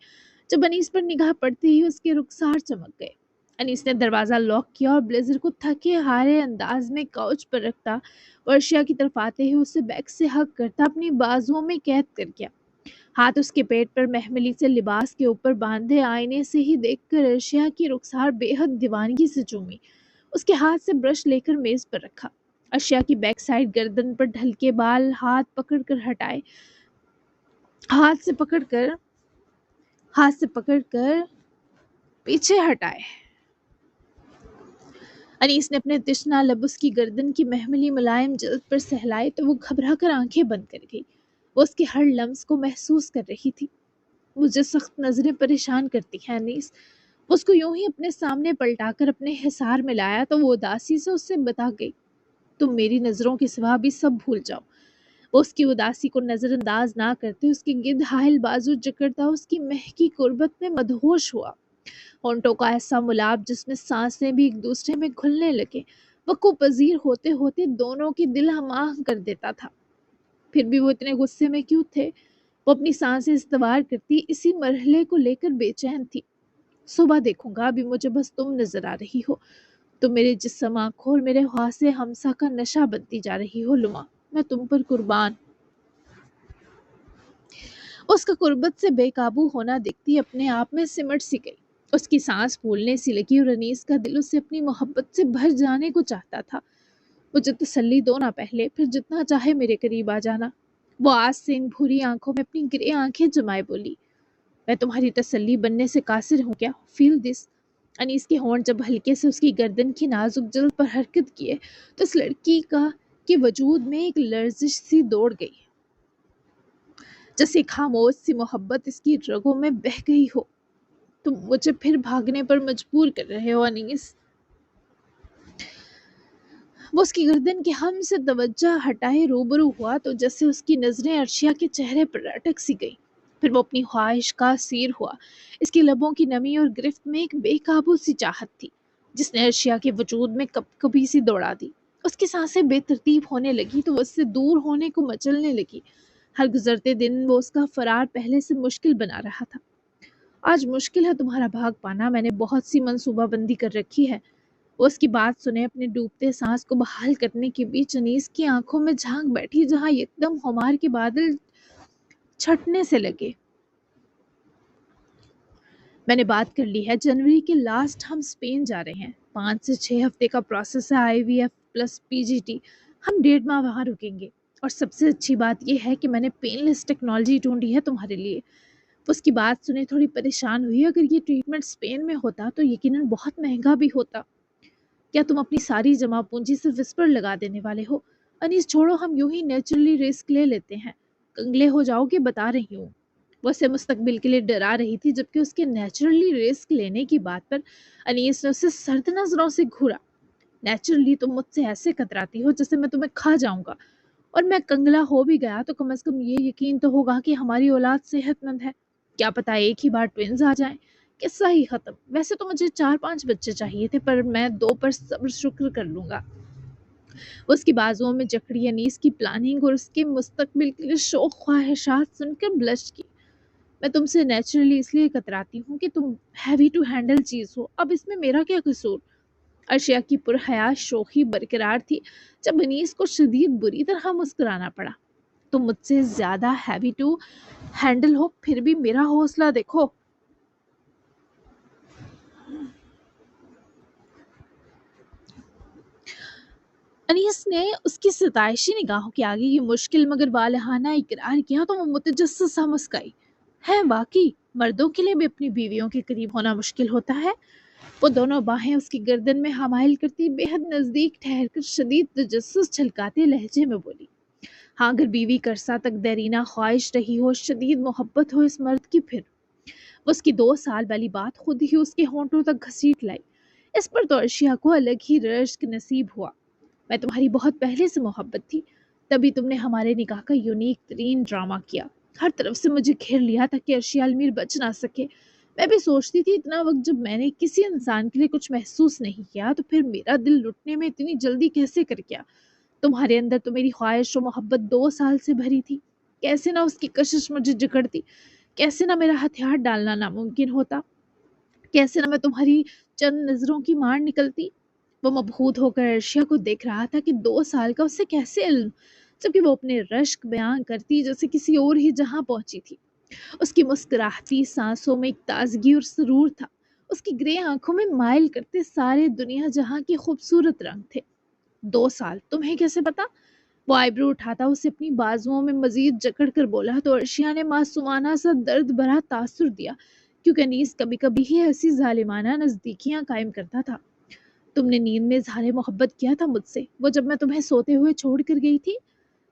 जब अनीस पर निगाह पड़ते ही उसके रुखसार चमक गए। अनीस ने दरवाजा लॉक किया और ब्लेजर को थके हारे अंदाज में काउच पर रखता, वर्षिया की तरफ आते ही उससे बैग से हक करता अपनी बाजुओं में कैद कर गया। हाथ उसके पेट पर महमली से लिबास के ऊपर बांधे आईने से ही देखकर अर्शिया की रुखसार बेहद दीवानगी से चूमी। उसके हाथ से ब्रश लेकर मेज पर रखा। अर्शिया की बैक साइड गर्दन पर ढलके बाल हाथ से पकड़कर पीछे हटाए। अनीस ने अपने तिश्ना लब उसकी गर्दन की महमली मुलायम जल्द पर सहलाए तो वो घबरा कर आंखें बंद कर गई। वो उसके हर लम्स को महसूस कर रही थी। मुझे सख्त नजरें परेशान करती हैं अनीस। उसको यूं ही अपने सामने पलटाकर अपने हिसार में लाया तो वो उदासी से उससे बता गई, तुम मेरी नजरों के सिवा भी सब भूल जाओ। वो उसकी उदासी को नजरअंदाज ना करते उसकी गिद्ध हाइल बाजू जकड़ता उसकी महकी कुर्बत में मदहोश हुआ। होंठों का ऐसा मुलाब जिसमें सांसें भी एक दूसरे में घुलने लगे, वक़्क़ो पजीर होते होते दोनों की दिल हमाह कर देता था। फिर भी वो इतने गुस्से में क्यों थे? वो अपनी सांसें इस्तवार करती इसी मरहले को लेकर बेचैन थी। सुबह देखूंगा, अभी मुझे बस तुम नजर आ रही हो। तुम मेरे जिस्म, आंखों और मेरे ख्वासे हमसा का नशा बनती जा रही हो लुमा। मैं तुम पर कुर्बान। उसका कुर्बत से बेकाबू होना देखती अपने आप में सिमट सी गई। उसकी सांस फूलने सी लगी और अनीस का दिल उसे अपनी मोहब्बत से भर जाने को चाहता था। मुझे तसल्ली दो ना पहले, फिर जितना चाहे मेरे करीब आ जाना। वो आज से इन भूरी आंखों में अपनी ग्रे आंखें जमाए बोली। मैं तुम्हारी तसल्ली बनने से कासिर हूँ क्या? Feel this. अनीस के होंठ जब हल्के से उसकी गर्दन की नाजुक जल्द पर हरकत किए तो इस लड़की का के वजूद में एक लर्जिश सी दौड़ गई, जैसे खामोश सी मोहब्बत इसकी रगों में बह गई हो। तुम मुझे फिर भागने पर मजबूर कर रहे हो अनीस। वो उसकी गर्दन के हम से तवज्जो हटाए रूबरू हुआ तो जैसे उसकी नजरें अर्शिया के चेहरे पर अटक सी गई। फिर वो अपनी ख्वाहिश का असीर हुआ। इसकी लबों की नमी और गिरफ्त में एक बेकाबू सी चाहत थी जिसने अर्शिया के वजूद में कभी सी दौड़ा दी। उसकी सांसें बेतरतीब होने लगी तो वो उससे दूर होने को मचलने लगी। हर गुजरते दिन वो उसका फरार पहले से मुश्किल बना रहा था। आज मुश्किल है तुम्हारा भाग पाना, मैंने बहुत सी मंसूबा बंदी कर रखी है। वो उसकी बात सुने अपने डूबते सांस को बहाल करने के बीच अनीस की आंखों में झांक बैठी जहां एकदम खुमार के बादल छटने से लगे। मैंने बात कर ली है, जनवरी के लास्ट हम स्पेन जा रहे हैं। 5 से 6 हफ्ते का प्रोसेस है, IVF प्लस PGT। हम 1.5 माह वहां रुकेंगे और सबसे अच्छी बात यह है कि मैंने पेनलेस टेक्नोलॉजी ढूंढी है तुम्हारे लिए। उसकी बात सुने थोड़ी परेशान हुई। अगर ये ट्रीटमेंट स्पेन में होता तो यकीनन बहुत महंगा भी होता। क्या तुम अपनी सारी जमा पूंजी सिर्फ इस पर लगा देने वाले हो? अनीस छोड़ो, हम यूं ही नेचुरली रिस्क ले लेते हैं। कंगले हो जाओगे, बता रही हूँ। वो उसे मुस्तकबिल के लिए डरा रही थी जबकि उसके नेचुरली रिस्क लेने की बात पर अनीस ने उसे सर्द नजरों से घूरा। नेचुरली तुम मुझसे ऐसे कतराती हो जैसे मैं तुम्हें खा जाऊंगा, और मैं कंगला हो भी गया तो कम से कम ये यकीन तो होगा कि हमारी औलाद सेहतमंद है। क्या पता एक ही बार ट्विंस आ जाएं। किस्सा ही खत्म। वैसे तो मुझे 4-5 बच्चे चाहिए थे पर मैं 2 पर सब्र शुक्र कर लूंगा। उसकी बाजुओं में जकड़ी अनीस की प्लानिंग और उसके मुस्तकबिल के लिए शौक ख्वाहिशात सुनकर ब्लश की। मैं तुमसे नेचुरली इसलिए कतराती हूँ कि तुम हैवी टू हैंडल चीज हो। अब इसमें मेरा क्या कसूर? अर्शिया की पुरहया शोखी बरकरार थी जब अनीस को शदीद बुरी तरह मुस्कुराना पड़ा। तुम मुझसे ज्यादा हैवी टू हैंडल हो, फिर भी मेरा हौसला देखो। अनीस ने उसकी सताइशी निगाहों के आगे ये मुश्किल मगर वालहाना इकरार किया तो वो मुतजस्सिस सा मुस्काई। है वाकई मर्दों के लिए भी अपनी बीवियों के करीब होना मुश्किल होता है। वो दोनों बाहें उसकी गर्दन में हमाइल करती बेहद नजदीक ठहरकर शदीद तजस्सुस छलकाते लहजे में बोली, हाँ अगर बीवी करसा तक देरीना ख्वाहिश रही हो, शदीद मोहब्बत हो इस मर्द की, फिर वो उसकी 2 साल वाली बात खुद ही उसके होंठों तक घसीट लाई। इस पर तो अर्शिया को अलग ही रश्क नसीब हुआ। मैं तुम्हारी बहुत पहले से मोहब्बत थी, तभी तुमने हमारे निकाह का यूनिक तरीन ड्रामा किया। हर तरफ से मुझे घेर लिया ताकि अर्शिया अलमीर बच ना सके। मैं भी सोचती थी इतना वक्त जब मैंने किसी इंसान के लिए कुछ महसूस नहीं किया तो फिर मेरा दिल लुटने में इतनी जल्दी कैसे कर गया? तुम्हारे अंदर तो मेरी ख्वाहिश और मोहब्बत 2 साल से भरी थी, कैसे ना उसकी कशिश मुझे जकड़ती। कैसे ना मेरा हथियार डालना नामुमकिन होता, कैसे ना मैं तुम्हारी चंद नजरों की मार निकलती। वो मबहूत होकर अर्शिया को देख रहा था कि 2 साल का उससे कैसे इल्म, जबकि वो अपने रश्क बयान करती जैसे किसी और ही जहां पहुंची थी। उसकी मुस्कुराहटी सांसों में एक ताजगी और सुरूर था। उसकी ग्रे आंखों में माइल करते सारे दुनिया जहां के खूबसूरत रंग थे। 2 साल, तुम्हें कैसे पता? वो आईब्रो उठाता उसे अपनी बाजुओं में मजीद जकड़ कर बोला तो अर्शिया ने मासूमाना सा दर्द भरा तासुर दिया, क्योंकि अनीस कभी कभी ही ऐसी जालिमाना नजदीकियां कायम करता था। तुमने नींद में इजहार मोहब्बत किया था मुझसे, वो जब मैं तुम्हें सोते हुए छोड़ कर गई थी।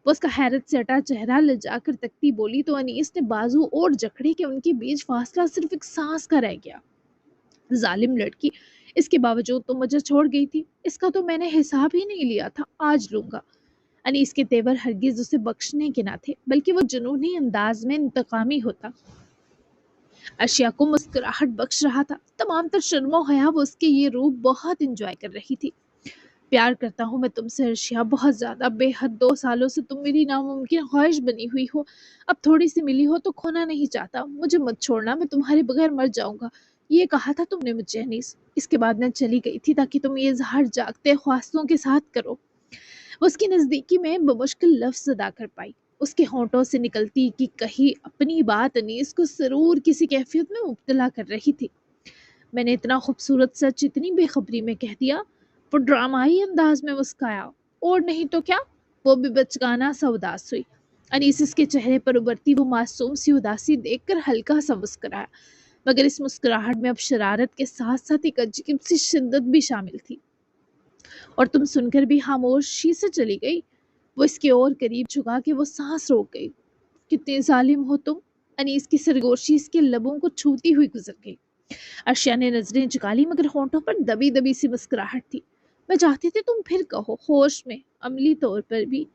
वो उसका हैरत से अटा चेहरा लजाकर तकती बोली तो अनीस ने बाजू और जकड़े कि उनके बीच फासला सिर्फ एक सांस का रह गया। जालिम लड़की, इसके बावजूद तुम मुझे छोड़ गई थी, इसका तो मैंने हिसाब ही नहीं लिया था, आज लूंगा। अनीस के तेवर हरगिज उसे बख्शने के ना थे, बल्कि वो जुनूनी अंदाज में इंतकामी होता। अर्शिया को मुस्कुराहट बख्श रहा था। तमाम तर शर्मो हया वो उसके ये रूप बहुत इंजॉय कर रही थी। प्यार करता हूँ मैं तुमसे अर्शिया, बहुत ज्यादा, बेहद। 2 सालों से तुम मेरी नामुमकिन ख्वाहिश बनी हुई हो, अब थोड़ी सी मिली हो तो खोना नहीं चाहता। मुझे मत छोड़ना, मैं तुम्हारे बगैर मर जाऊंगा, ये कहा था तुमने मुझे अनीस। इसके बाद मैं चली गई थी ताकि तुम ये इजहार जागते ख्वास्तों के साथ करो। वो उसकी नजदीकी में बमुश्किल लफ्ज अदा कर पाई। उसके होंठों से निकलती कि कहीं अपनी बात अनीस को जरूर किसी कैफियत में मुब्तला कर रही थी। मैंने इतना खूबसूरत सच इतनी बेखबरी में कह दिया। वो ड्रामाई अंदाज में मुस्काया। और नहीं तो क्या, वो भी बचकाना सा उदास हुई। अनीस के चेहरे पर उभरती वो मासूम सी उदासी देखकर हल्का सा मुस्कुराया, मगर इस मुस्कुराहट में अब शरारत के साथ साथ एक अजीब सी शिद्दत भी शामिल थी। और तुम सुनकर भी खामोशी से चली गई। वो इसके और करीब झुका कि वो सांस रोक गई। कितने जालिम हो तुम। अनीस की सरगोशी इसके लबों को छूती हुई गुजर गई। अर्शिया ने नजरें झुका ली, मगर होंठों पर दबी दबी सी मुस्कुराहट थी। मैं चाहती थी तुम फिर कहो, होश में, अमली तौर पर भी।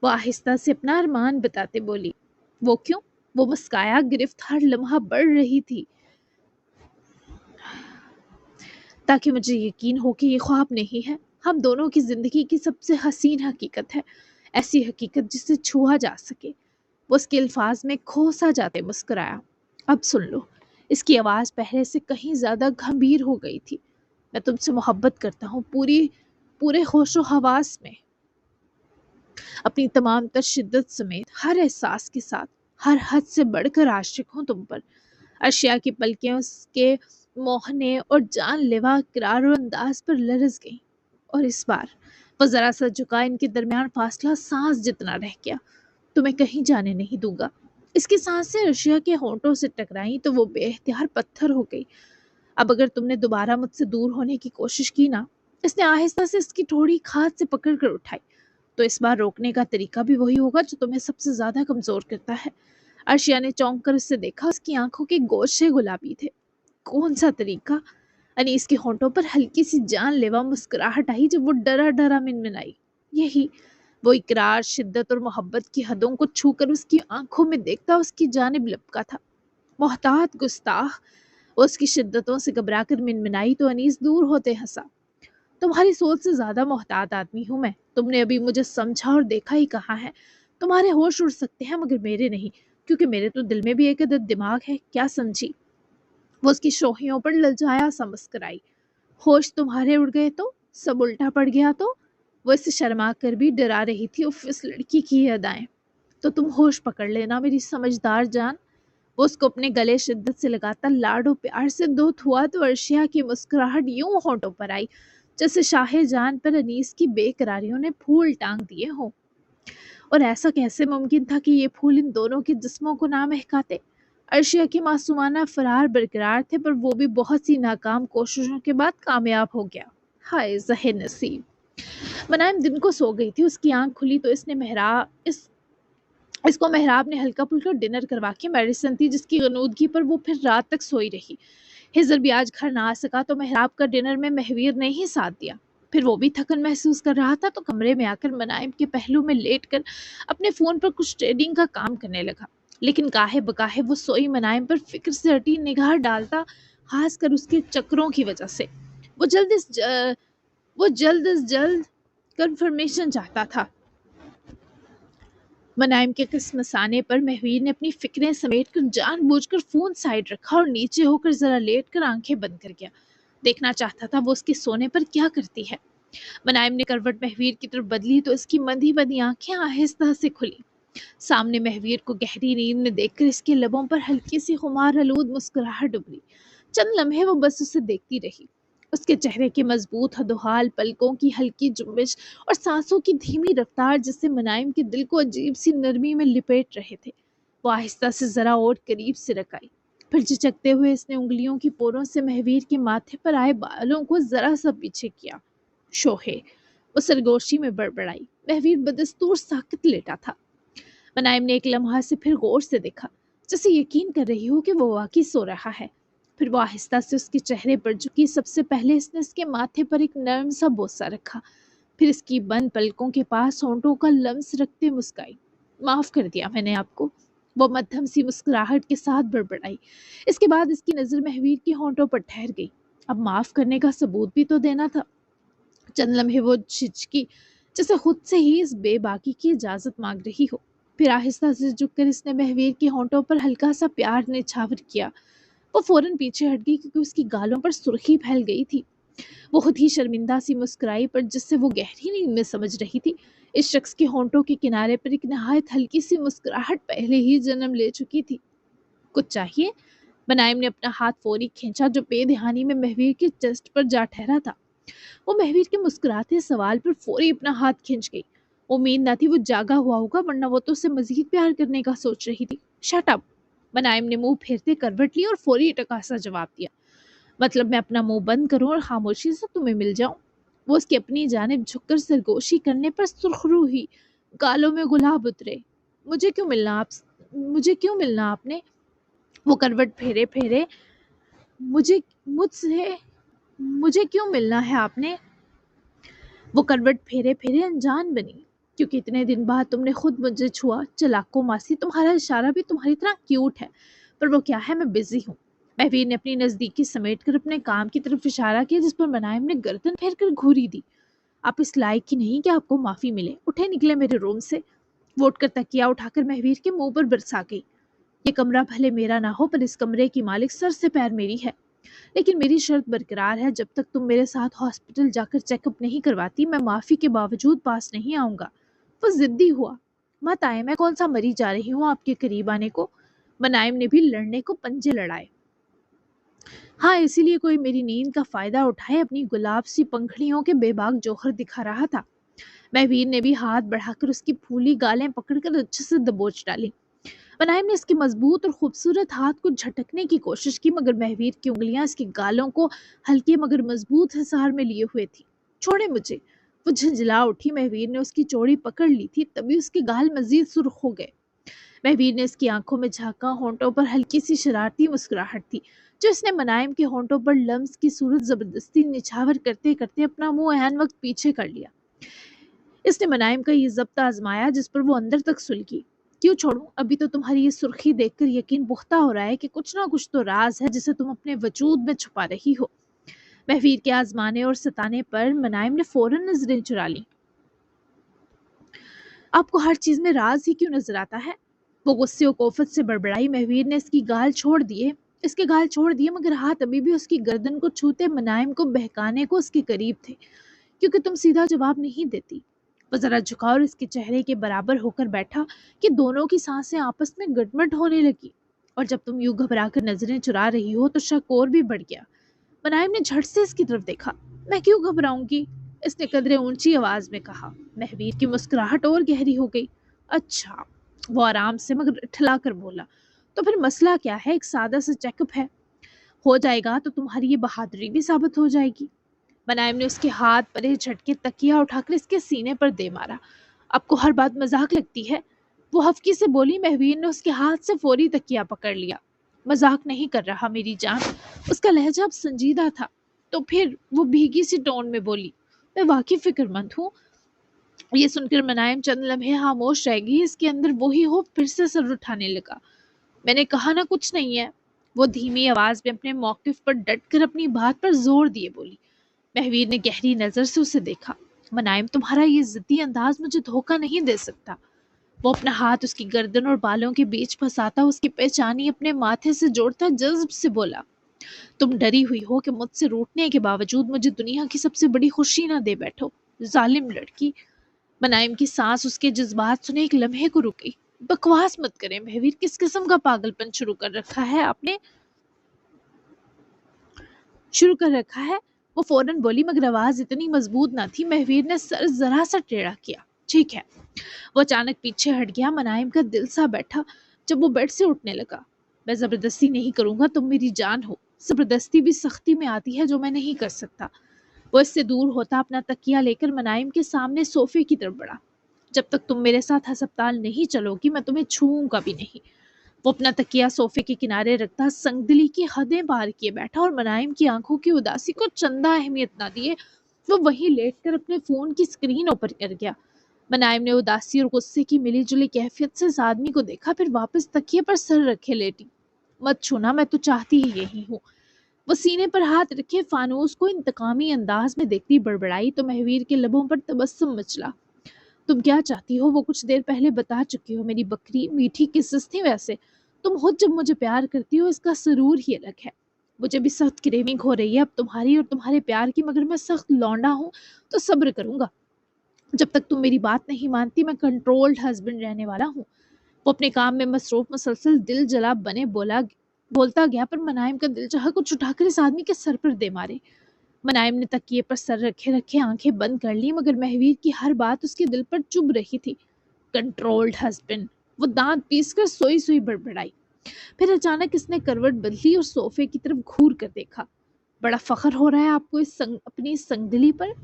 वो आहिस्ता से अपना अरमान बताते बोली। वो क्यों? वो मुस्काया, गिरफ्त हर लम्हा बढ़ रही थी, ताकि मुझे यकीन हो कि ये ख्वाब नहीं है, हम दोनों की जिंदगी की सबसे हसीन हकीकत है, ऐसी हकीकत जिसे छुआ जा सके। वो उसके अल्फाज में खोसा जाते मुस्कुराया। अब सुन लो। इसकी आवाज़ पहले से कहीं ज़्यादा गंभीर हो गई थी। मैं तुमसे मोहब्बत करता हूँ, पूरे होशो हवास में, अपनी तमाम तर शिद्दत समेत, हर एहसास के साथ, हर हद से बढ़कर आशिक हूँ तुम पर। अर्शिया की पलकें उसके मोहने और जानलेवा इकरार और अंदाज पर लरज गईं। और इस बार वो जरा सा झुका, इनके दरमियान फासला सांस जितना रह गया। तुम्हें कहीं जाने नहीं दूंगा। इसकी सांसें अर्शिया के होंठों से टकराई तो वो बेइख्तियार पत्थर हो गई। अब अगर तुमने दोबारा मुझसे दूर होने की कोशिश की ना, इसने आहिस्ता से इसकी ठोड़ी खाद से पकड़ कर उठाई, तो इस बार रोकने का तरीका भी वही होगा जो तुम्हें सबसे ज्यादा कमजोर करता है। अर्शिया ने चौंक कर उससे देखा। उसकी आंखों के गोशे गुलाबी थे। कौन सा तरीका? अनीस के होंठों पर हल्की सी जानलेवा मुस्कुराहट आई जब वो डरा डरा मिनमिनाई। यही वो इकरार, शिद्दत और मोहब्बत की हदों को छूकर उसकी आंखों में देखता उसकी जानिब लपका था। मोहतात गुस्ताख। वो उसकी शिद्दतों से घबरा कर मिनमिनाई तो अनीस दूर होते हंसा। तुम्हारी सोच से ज्यादा मोहतात आदमी हूं मैं, तुमने अभी मुझे समझा और देखा ही कहा है। तुम्हारे होश उड़ सकते हैं मगर मेरे नहीं, क्योंकि मेरे तो दिल में भी एक अदद दिमाग है, क्या समझी? वो उसकी शोहियों पर ललचाया सा मुस्कुराई। होश तुम्हारे उड़ गए तो? सब उल्टा पड़ गया तो? वो इसे शर्मा कर भी डरा रही थी। उफ, इस लड़की की ये अदाएं। तो तुम होश पकड़ लेना मेरी समझदार जान। वो उसको अपने गले शिद्दत से लगाता लाडो प्यार से धुत हुआ तो अर्शिया की मुस्कुराहट यूं होंठों पर आई जैसे शाहे जान पर अनीस की बेकरारियों ने फूल टांग दिए हों। और ऐसा कैसे मुमकिन था कि ये फूल इन दोनों के जिस्मों को ना महकाते? अर्शिया की मासूमाना फरार बरकरार थे, पर वो भी बहुत सी नाकाम कोशिशों के बाद कामयाब हो गया। हाय ज़हे नसीब। मनाइम दिन को सो गई थी। उसकी आंख खुली तो इसको मेहराब ने हल्का फुल्का डिनर करवा के मेडिसिन थी, जिसकी गनूदगी पर वो फिर रात तक सोई रही। हिजर भी आज घर ना आ सका तो मेहराब का डिनर में महवीर ने ही साथ दिया। फिर वो भी थकन महसूस कर रहा था तो कमरे में आकर मनाइम के पहलू में लेटकर अपने फोन पर कुछ ट्रेडिंग का काम करने लगा। लेकिन काहे बकाहे वो सोई मनाइम पर फिक्र से हटी निगाह डालता, खासकर उसके चक्रों की वजह से। वो जल्द अज जल्द कंफर्मेशन चाहता था। منائم کے کسمسانے پر مہویر نے اپنی فکریں سمیٹ کر جان بوجھ کر فون سائڈ رکھا اور نیچے ہو کر ذرا لیٹ کر آنکھیں بند کر گیا۔ دیکھنا چاہتا تھا وہ اس کے سونے پر کیا کرتی ہے۔ منائم نے کروٹ مہویر کی طرف بدلی تو اس کی مندی مندی آنکھیں آہستہ سے کھلی۔ سامنے مہویر کو گہری نیند میں دیکھ کر اس کے لبوں پر ہلکی سی خمار آلود مسکراہٹ ابھری۔ چند لمحے وہ بس اسے دیکھتی رہی۔ اس کے چہرے کے مضبوط حدوحال، پلکوں کی ہلکی جنبش اور سانسوں کی دھیمی رفتار جس سے منائم کے دل کو عجیب سی نرمی میں لپیٹ رہے تھے۔ وہ آہستہ سے ذرا اور قریب سے رکائی، پھر جھجکتے ہوئے اس نے انگلیوں کی پوروں سے مہویر کے ماتھے پر آئے بالوں کو ذرا سا پیچھے کیا۔ شوہے، وہ سرگوشی میں بڑبڑائی۔ مہویر بدستور ساکت لیٹا تھا۔ منائم نے ایک لمحہ سے پھر غور سے دیکھا، جیسے یقین کر رہی ہو کہ وہ واقعی سو رہا ہے۔ پھر وہ آہستہ سے اس کے چہرے پر جھکی۔ سب سے پہلے اس نے اس کے ماتھے پر ایک نرم سا بوسہ رکھا، پھر اس کی بند پلکوں کے پاس ہونٹوں کا لمس رکھتے مسکائی۔ معاف کر دیا میں نے آپ کو، وہ مدھم سی مسکراہٹ کے ساتھ بڑبڑائی۔ اس کے بعد اس کی نظر مہویر کے ہونٹوں پر ٹھہر گئی۔ اب معاف کرنے کا ثبوت بھی تو دینا تھا۔ چند لمحے وہ جھجکی، جیسے خود سے ہی اس بے باکی کی اجازت مانگ رہی ہو۔ پھر آہستہ سے جھک کر اس نے مہویر کے ہونٹوں پر ہلکا سا پیار نچھاور کیا۔ وہ فوراً پیچھے ہٹ گئی کیونکہ اس کی گالوں پر سرخی پھیل گئی تھی۔ وہ خود ہی شرمندہ سی مسکرائی، پر جس سے وہ گہری نیند میں سمجھ رہی تھی اس شخص کے ہونٹوں کے کنارے پر ایک نہایت ہلکی سی مسکراہٹ پہلے ہی جنم لے چکی تھی۔ کچھ چاہیے؟ منائم نے اپنا ہاتھ فوری کھینچا جو بے دہانی میں مہویر کے چیسٹ پر جا ٹھہرا تھا۔ وہ مہویر کے مسکراتے سوال پر فوری اپنا ہاتھ کھینچ گئی۔ امید نہ تھی وہ جاگا ہوا ہوگا، ورنہ وہ تو اسے مزید پیار کرنے کا سوچ رہی تھی۔ Shut up! منائم نے منہ پھیرتے کروٹ لی اور فوری ٹکاسا جواب دیا۔ مطلب میں اپنا منہ بند کروں اور خاموشی سے تمہیں مل جاؤں؟ وہ اس کی اپنی جانب جھک کر سرگوشی کرنے پر سرخ رو ہوئی، گالوں میں گلاب اترے۔ مجھے کیوں ملنا آپ نے؟ وہ کروٹ پھیرے پھیرے مجھے کیوں ملنا ہے آپ نے؟ وہ کروٹ پھیرے پھیرے انجان بنی، کیونکہ اتنے دن بعد تم نے خود مجھے چھوا۔ چلاکو ماسی، تمہارا اشارہ بھی تمہاری طرح کیوٹ ہے، پر وہ کیا ہے، میں بزی ہوں۔ مہویر نے اپنی نزدیکی سمیٹ کر اپنے کام کی طرف اشارہ کیا، جس پر منائم نے گردن پھیر کر گھوری دی۔ آپ اس لائق کی نہیں کہ آپ کو معافی ملے، اٹھے نکلے میرے روم سے۔ وہ اٹھ کر تکیا اٹھا کر مہویر کے منہ پر برسا گئی۔ یہ کمرہ بھلے میرا نہ ہو، پر اس کمرے کی مالک سر سے پیر میری ہے، لیکن میری شرط برقرار ہے، جب تک تم میرے ساتھ ہاسپٹل جا کر چیک اپ نہیں کرواتی میں معافی کے باوجود پاس نہیں آؤں گا۔ وہ ضدی ہوا۔ مت آئے، میں کون سا مری جا رہی ہوں آپ کے قریب آنے کو؟ منائم نے بھی لڑنے کو پنجے لڑائے۔ ہاں، اسی لیے کوئی میری نیند کا فائدہ اٹھائے اپنی گلاب سی پنکھڑیوں کے بے باک جوہر دکھا رہا تھا۔ مہویر نے بھی ہاتھ بڑھا کر اس کی پھولی گالیں پکڑ کر اچھے سے دبوچ ڈالی۔ منائم نے اس کے مضبوط اور خوبصورت ہاتھ کو جھٹکنے کی کوشش کی، مگر مہویر کی انگلیاں اس کی گالوں کو ہلکے مگر مضبوط حصار میں لیے ہوئے تھی۔ چھوڑے مجھے! وہ جھنجلا اٹھی۔ مہویر نے اس کی چوڑی پکڑ لی تھی، تبھی اس کے گال مزید سرخ ہو گئے۔ مہویر نے اس کی آنکھوں میں جھانکا۔ ہونٹوں پر ہلکی سی شرارتی مسکراہٹ تھی جو اس نے منائم کے ہونٹوں پر لمس کی صورت زبردستی نچھاور کرتے کرتے اپنا منہ عین وقت پیچھے کر لیا۔ اس نے منائم کا یہ ضبط آزمایا جس پر وہ اندر تک سلگی۔ کیوں چھوڑوں؟ ابھی تو تمہاری یہ سرخی دیکھ کر یقین پختہ ہو رہا ہے کہ کچھ نہ کچھ تو راز ہے جسے تم اپنے وجود میں چھپا رہی ہو۔ مہویر کے آزمانے اور ستانے پر منائم نے فوراً نظریں چرا لیں۔ آپ کو ہر چیز میں راز ہی کیوں نظر آتا ہے؟ وہ غصے و کوفت سے بڑبڑائی۔ مہویر نے اس کے گال چھوڑ دیے مگر ہاتھ ابھی بھی اس کی گردن کو چھوتے منائم کو بہکانے کو اس کے قریب تھے۔ کیونکہ تم سیدھا جواب نہیں دیتی۔ وہ ذرا جھکا اور اس کے چہرے کے برابر ہو کر بیٹھا کہ دونوں کی سانسیں آپس میں گٹمٹ ہونے لگی، اور جب تم یوں گھبرا کر نظریں چرا رہی ہو تو شک اور بھی بڑھ گیا۔ منائم نے جھٹ سے اس کی طرف دیکھا۔ میں کیوں گھبراؤں گی؟ اس نے قدرے اونچی آواز میں کہا۔ مہویر کی مسکراہٹ اور گہری ہو گئی۔ اچھا، وہ آرام سے مگر اٹھلا کر بولا، تو پھر مسئلہ کیا ہے؟ ایک سادہ سا چیک اپ ہے، ہو جائے گا تو تمہاری یہ بہادری بھی ثابت ہو جائے گی۔ منائم نے اس کے ہاتھ پر جھٹکے تکیا اٹھا کر اس کے سینے پر دے مارا۔ آپ کو ہر بات مذاق لگتی ہے؟ وہ ہفکی سے بولی۔ مہویر نے اس کے ہاتھ سے فوری تکیا پکڑ لیا۔ مذاق نہیں کر رہا میری جان۔ اس کا لہجہ اب سنجیدہ تھا۔ تو پھر وہ بھیگی سی ٹون میں بولی، میں واقعی فکر مند ہوں۔ یہ سن کر منائم چند لمحے خاموش رہ گئی۔ اس کے اندر وہی ہو پھر سے سر اٹھانے لگا۔ میں نے کہا نا کچھ نہیں ہے، وہ دھیمی آواز میں اپنے موقف پر ڈٹ کر اپنی بات پر زور دیے بولی۔ مہویر نے گہری نظر سے اسے دیکھا۔ منائم، تمہارا یہ ضدی انداز مجھے دھوکہ نہیں دے سکتا۔ वो अपना हाथ उसकी गर्दन और बालों के बीच फंसाता, उसकी पेचानी अपने माथे से जोड़ता जज्ब से बोला, तुम डरी हुई हो कि मुझसे रूठने के बावजूद मुझे दुनिया की सबसे बड़ी खुशी ना दे बैठो, जालिम लड़की। मनाइम की सांस उसके जज्बात सुने एक लम्हे को रुकी। बकवास मत करें महवीर, किस किस्म का पागलपन शुरू कर रखा है आपने, शुरू कर रखा है। वो फौरन बोली, मगर आवाज इतनी मजबूत ना थी। महवीर ने सर जरा सा टेढ़ा किया। ठीक है। वो अचानक पीछे हट गया। मनाइम का दिल सा बैठा जब वो बेड से उठने लगा। मैं जबरदस्ती नहीं करूंगा, तुम मेरी जान हो। जबरदस्ती भी सख्ती में आती है जो मैं नहीं कर सकता। वो इससे दूर होता अपना तकिया लेकर मनाइम के सामने सोफे की तरफ बढ़ा। जब तक तुम मेरे साथ अस्पताल नहीं चलोगी मैं तुम्हें छूऊंगा भी नहीं। वो अपना तकिया सोफे के किनारे रखता संगदिली की हदें पार किए बैठा और मनाइम की आंखों की उदासी को चंदा अहमियत ना दिए वो वहीं लेटकर अपने फोन की स्क्रीन ऊपर कर गया। मनाइम ने उदासी और गुस्से की मिली जुली कैफियत से इस आदमी को देखा, फिर वापस तकिए पर सर रखे लेटी। मत छूना, मैं तो चाहती ही यही हूँ। वो सीने पर हाथ रखे फानूस को इंतकामी अंदाज में देखती बड़बड़ाई तो महवीर के लबों पर तबस्सुम मचला। तुम क्या चाहती हो वो कुछ देर पहले बता चुकी हो मेरी बकरी, मीठी किस्स थी वैसे। तुम खुद जब मुझे प्यार करती हो इसका सरूर ही अलग है। मुझे भी सख्त क्रेविंग हो रही है अब तुम्हारी और तुम्हारे प्यार की, मगर मैं सख्त लौंडा हूँ तो सब्र करूंगा। जब तक तुम मेरी बात नहीं मानती मैं कंट्रोल्ड हस्बैंड रहने वाला हूँ। वो अपने काम में मसरूफ मुसलसल दिल जला बने बोलता गया, पर मनाइम का दिल चाहा कुछ उठाकर इस आदमी के सर पर दे मारे। मनाइम ने तकिए पर सर रखे रखे आंखें बंद कर ली, मगर महवीर की हर बात उसके दिल पर चुभ रही थी। कंट्रोल्ड हस्बैंड, वो दांत पीसकर सोई सोई बड़बड़ाई। फिर अचानक इसने करवट बदली और सोफे की तरफ घूर कर देखा। बड़ा फख्र हो रहा है आपको अपनी संगदिली पर।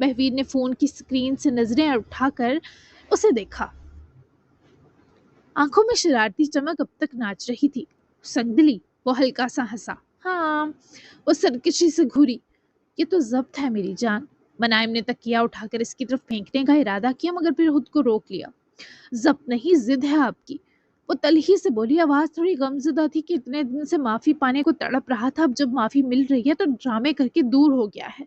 महवीर ने फोन की स्क्रीन से नजरें उठाकर उसे देखा। आंखों में शरारती चमक अब तक नाच रही थी। संगदिली, वो हल्का सा हंसा। हाँ। वो सरकशी से घूरी। ये तो जब्त है मेरी जान। मनाइम ने तकिया उठाकर इसकी तरफ फेंकने का इरादा किया, मगर फिर खुद को रोक लिया। जब्त नहीं, जिद है आपकी। वो तलही से बोली, आवाज थोड़ी गमज़दा थी कि इतने दिन से माफी पाने को तड़प रहा था, अब जब माफी मिल रही है तो ड्रामे करके दूर हो गया है।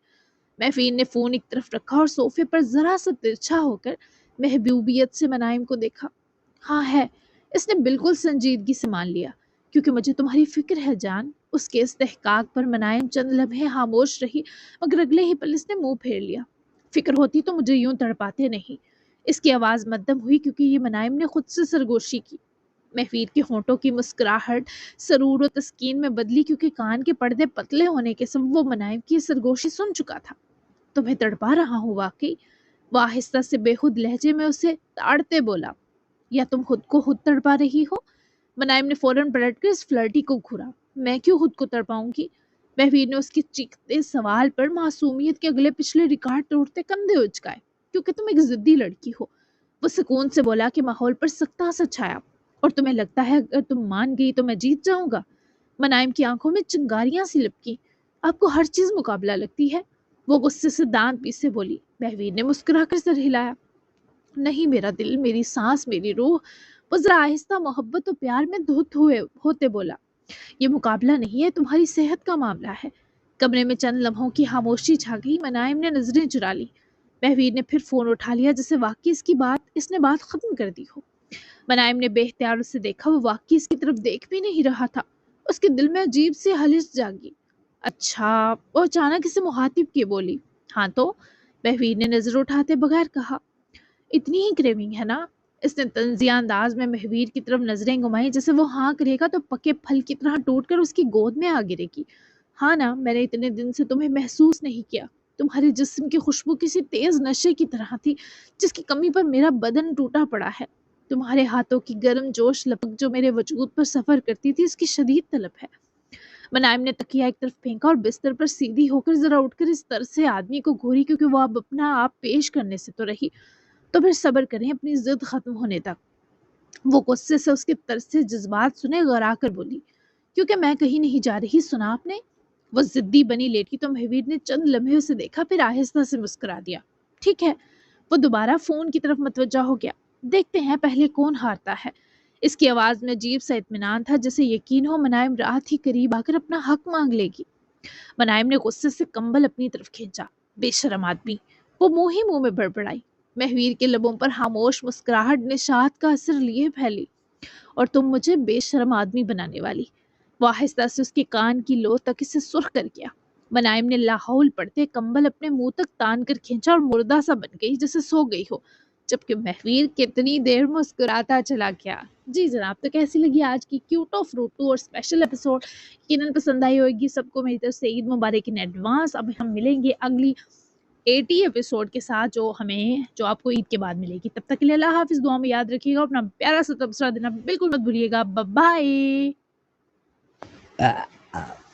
महफीन ने फोन एक तरफ रखा और सोफे पर जरा सा तिरछा होकर महबूबियत से मनाइम को देखा। हाँ है, इसने बिल्कुल संजीदगी से मान लिया, क्योंकि मुझे तुम्हारी फिक्र है जान। उसके इस्तेहकाक पर मनाइम चंद लम्हे खामोश रही, मगर अगले ही पल इसने मुंह फेर लिया। फिक्र होती तो मुझे यूं तड़पाते नहीं। इसकी आवाज मध्यम हुई क्योंकि ये मनाइम ने खुद से सरगोशी की। महफीर के होंठों की मुस्कुराहट सरूर और तस्कीन में बदली, क्योंकि कान के पर्दे पतले होने के सब वो मनाइम की सरगोशी सुन चुका था। तुम्हें तड़पा रहा हूँ वाकई? वो आहिस्ता से बेखुद लहजे में उसे ताड़ते बोला, या तुम खुद को खुद तड़पा रही हो? मनाइम ने फौरन पलटकर इस फ्लर्टी को घूरा। मैं क्यों खुद को तड़पाऊंगी? महवीर ने उसके चीखते सवाल पर मासूमियत के अगले पिछले रिकॉर्ड तोड़ते कंधे उचकाए। क्योंकि तुम एक जिद्दी लड़की हो। वो सुकून से बोला कि माहौल पर सख्ता सा छाया। और तुम्हें लगता है अगर तुम मान गई तो मैं जीत जाऊंगा? मनाइम की आंखों में चिंगारियां सी लिपकी। आपको हर चीज मुकाबला लगती है? वो गुस्से से दांत पीसे बोली। महवीर ने मुस्कुराकर सर हिलाया। नहीं, मेरा दिल, मेरी सांस, मेरी रूह। वो जरा आहिस्ता मोहब्बत और प्यार में धुत हुए होते बोला, ये मुकाबला नहीं है, तुम्हारी सेहत का मामला है। कमरे में चंद लम्हों की खामोशी छा गई। मनाइम ने नजरें चुरा ली। महवीर ने फिर फोन उठा लिया, जैसे वाकई इसने बात खत्म कर दी हो। मनाइम ने बेख्तियार उसे देखा। वो वाकई इसकी तरफ देख भी नहीं रहा था। उसके दिल में अजीब सी हलिश जागी। अच्छा। वो अचानक इसे मुखातिब किए बोली। हाँ तो? महवीर ने नजर उठाते बगैर कहा। इतनी ही क्रेविंग है ना? इसने तंजिया अंदाज में महवीर की तरफ नजरें घुमाई, जैसे वो हाँ करेगा तो पके फल की तरह टूटकर उसकी गोद में आ गिरेगी। हाँ ना, मैंने इतने दिन से तुम्हें महसूस नहीं किया। तुम्हारे जिस्म की खुशबू किसी तेज नशे की तरह थी, जिसकी कमी पर मेरा बदन टूटा पड़ा है। तुम्हारे हाथों की गर्म जोश लपक जो मेरे वजूद पर सफर करती थी, इसकी शदीद तलब है। मनाइम ने तकिया एक तरफ फेंका और बिस्तर पर सीधी होकर जरा उठकर इस तरह से आदमी को घूरी, क्योंकि वो अब अपना आप पेश करने से तो रही। तो फिर सब्र करें अपनी जिद खत्म होने तक। वो गुस्से से उसके तरस से जज्बात सुने गरा कर बोली, क्योंकि मैं कहीं नहीं जा रही, सुना आपने? वो जिद्दी बनी लेटी तो महवीर ने चंद लम्हे उसे देखा, फिर आहिस्ता से मुस्कुरा दिया। ठीक है। वो दोबारा फोन की तरफ मतवज्जा हो गया। देखते हैं पहले कौन हारता है। इसकी आवाज में अजीब सा इत्मीनान था, जैसे यकीन हो मनाइम रात ही करीब आकर अपना हक मांग लेगी। मनाइम ने गुस्से से कंबल अपनी तरफ खींचा। बेशरम आदमी। वो मुंह ही मुंह में बड़बड़ाई। مہویر کے لبوں پر خاموش مسکراہٹ نے شہد کا اثر لیے پھیلی۔ اور تم مجھے بے شرم آدمی بنانے والی۔ وہ آہستہ سے اس کے کان کی لو تک اسے سرخ کر گیا۔ منائم نے لاحول پڑتے کمبل اپنے منہ تک تان کر کھینچا اور مردہ سا بن گئی جیسے سو گئی ہو، جبکہ مہویر کتنی دیر مسکراتا چلا گیا۔ جی جناب، تو کیسی لگی آج کی کیوٹو فروٹو اور اسپیشل ایپیسوڈ؟ یقیناً پسند آئی ہوگی سب کو۔ میری طرف سے عید مبارک ان ایڈوانس۔ اب ہم ملیں گے اگلی 80 ایپیسوڈ کے ساتھ جو آپ کو عید کے بعد ملے گی۔ تب تک کے لیے اللہ حافظ، دعا میں یاد رکھیے گا، اپنا پیارا سا تبصرہ دینا بالکل مت بھولیے گا۔ Bye bye.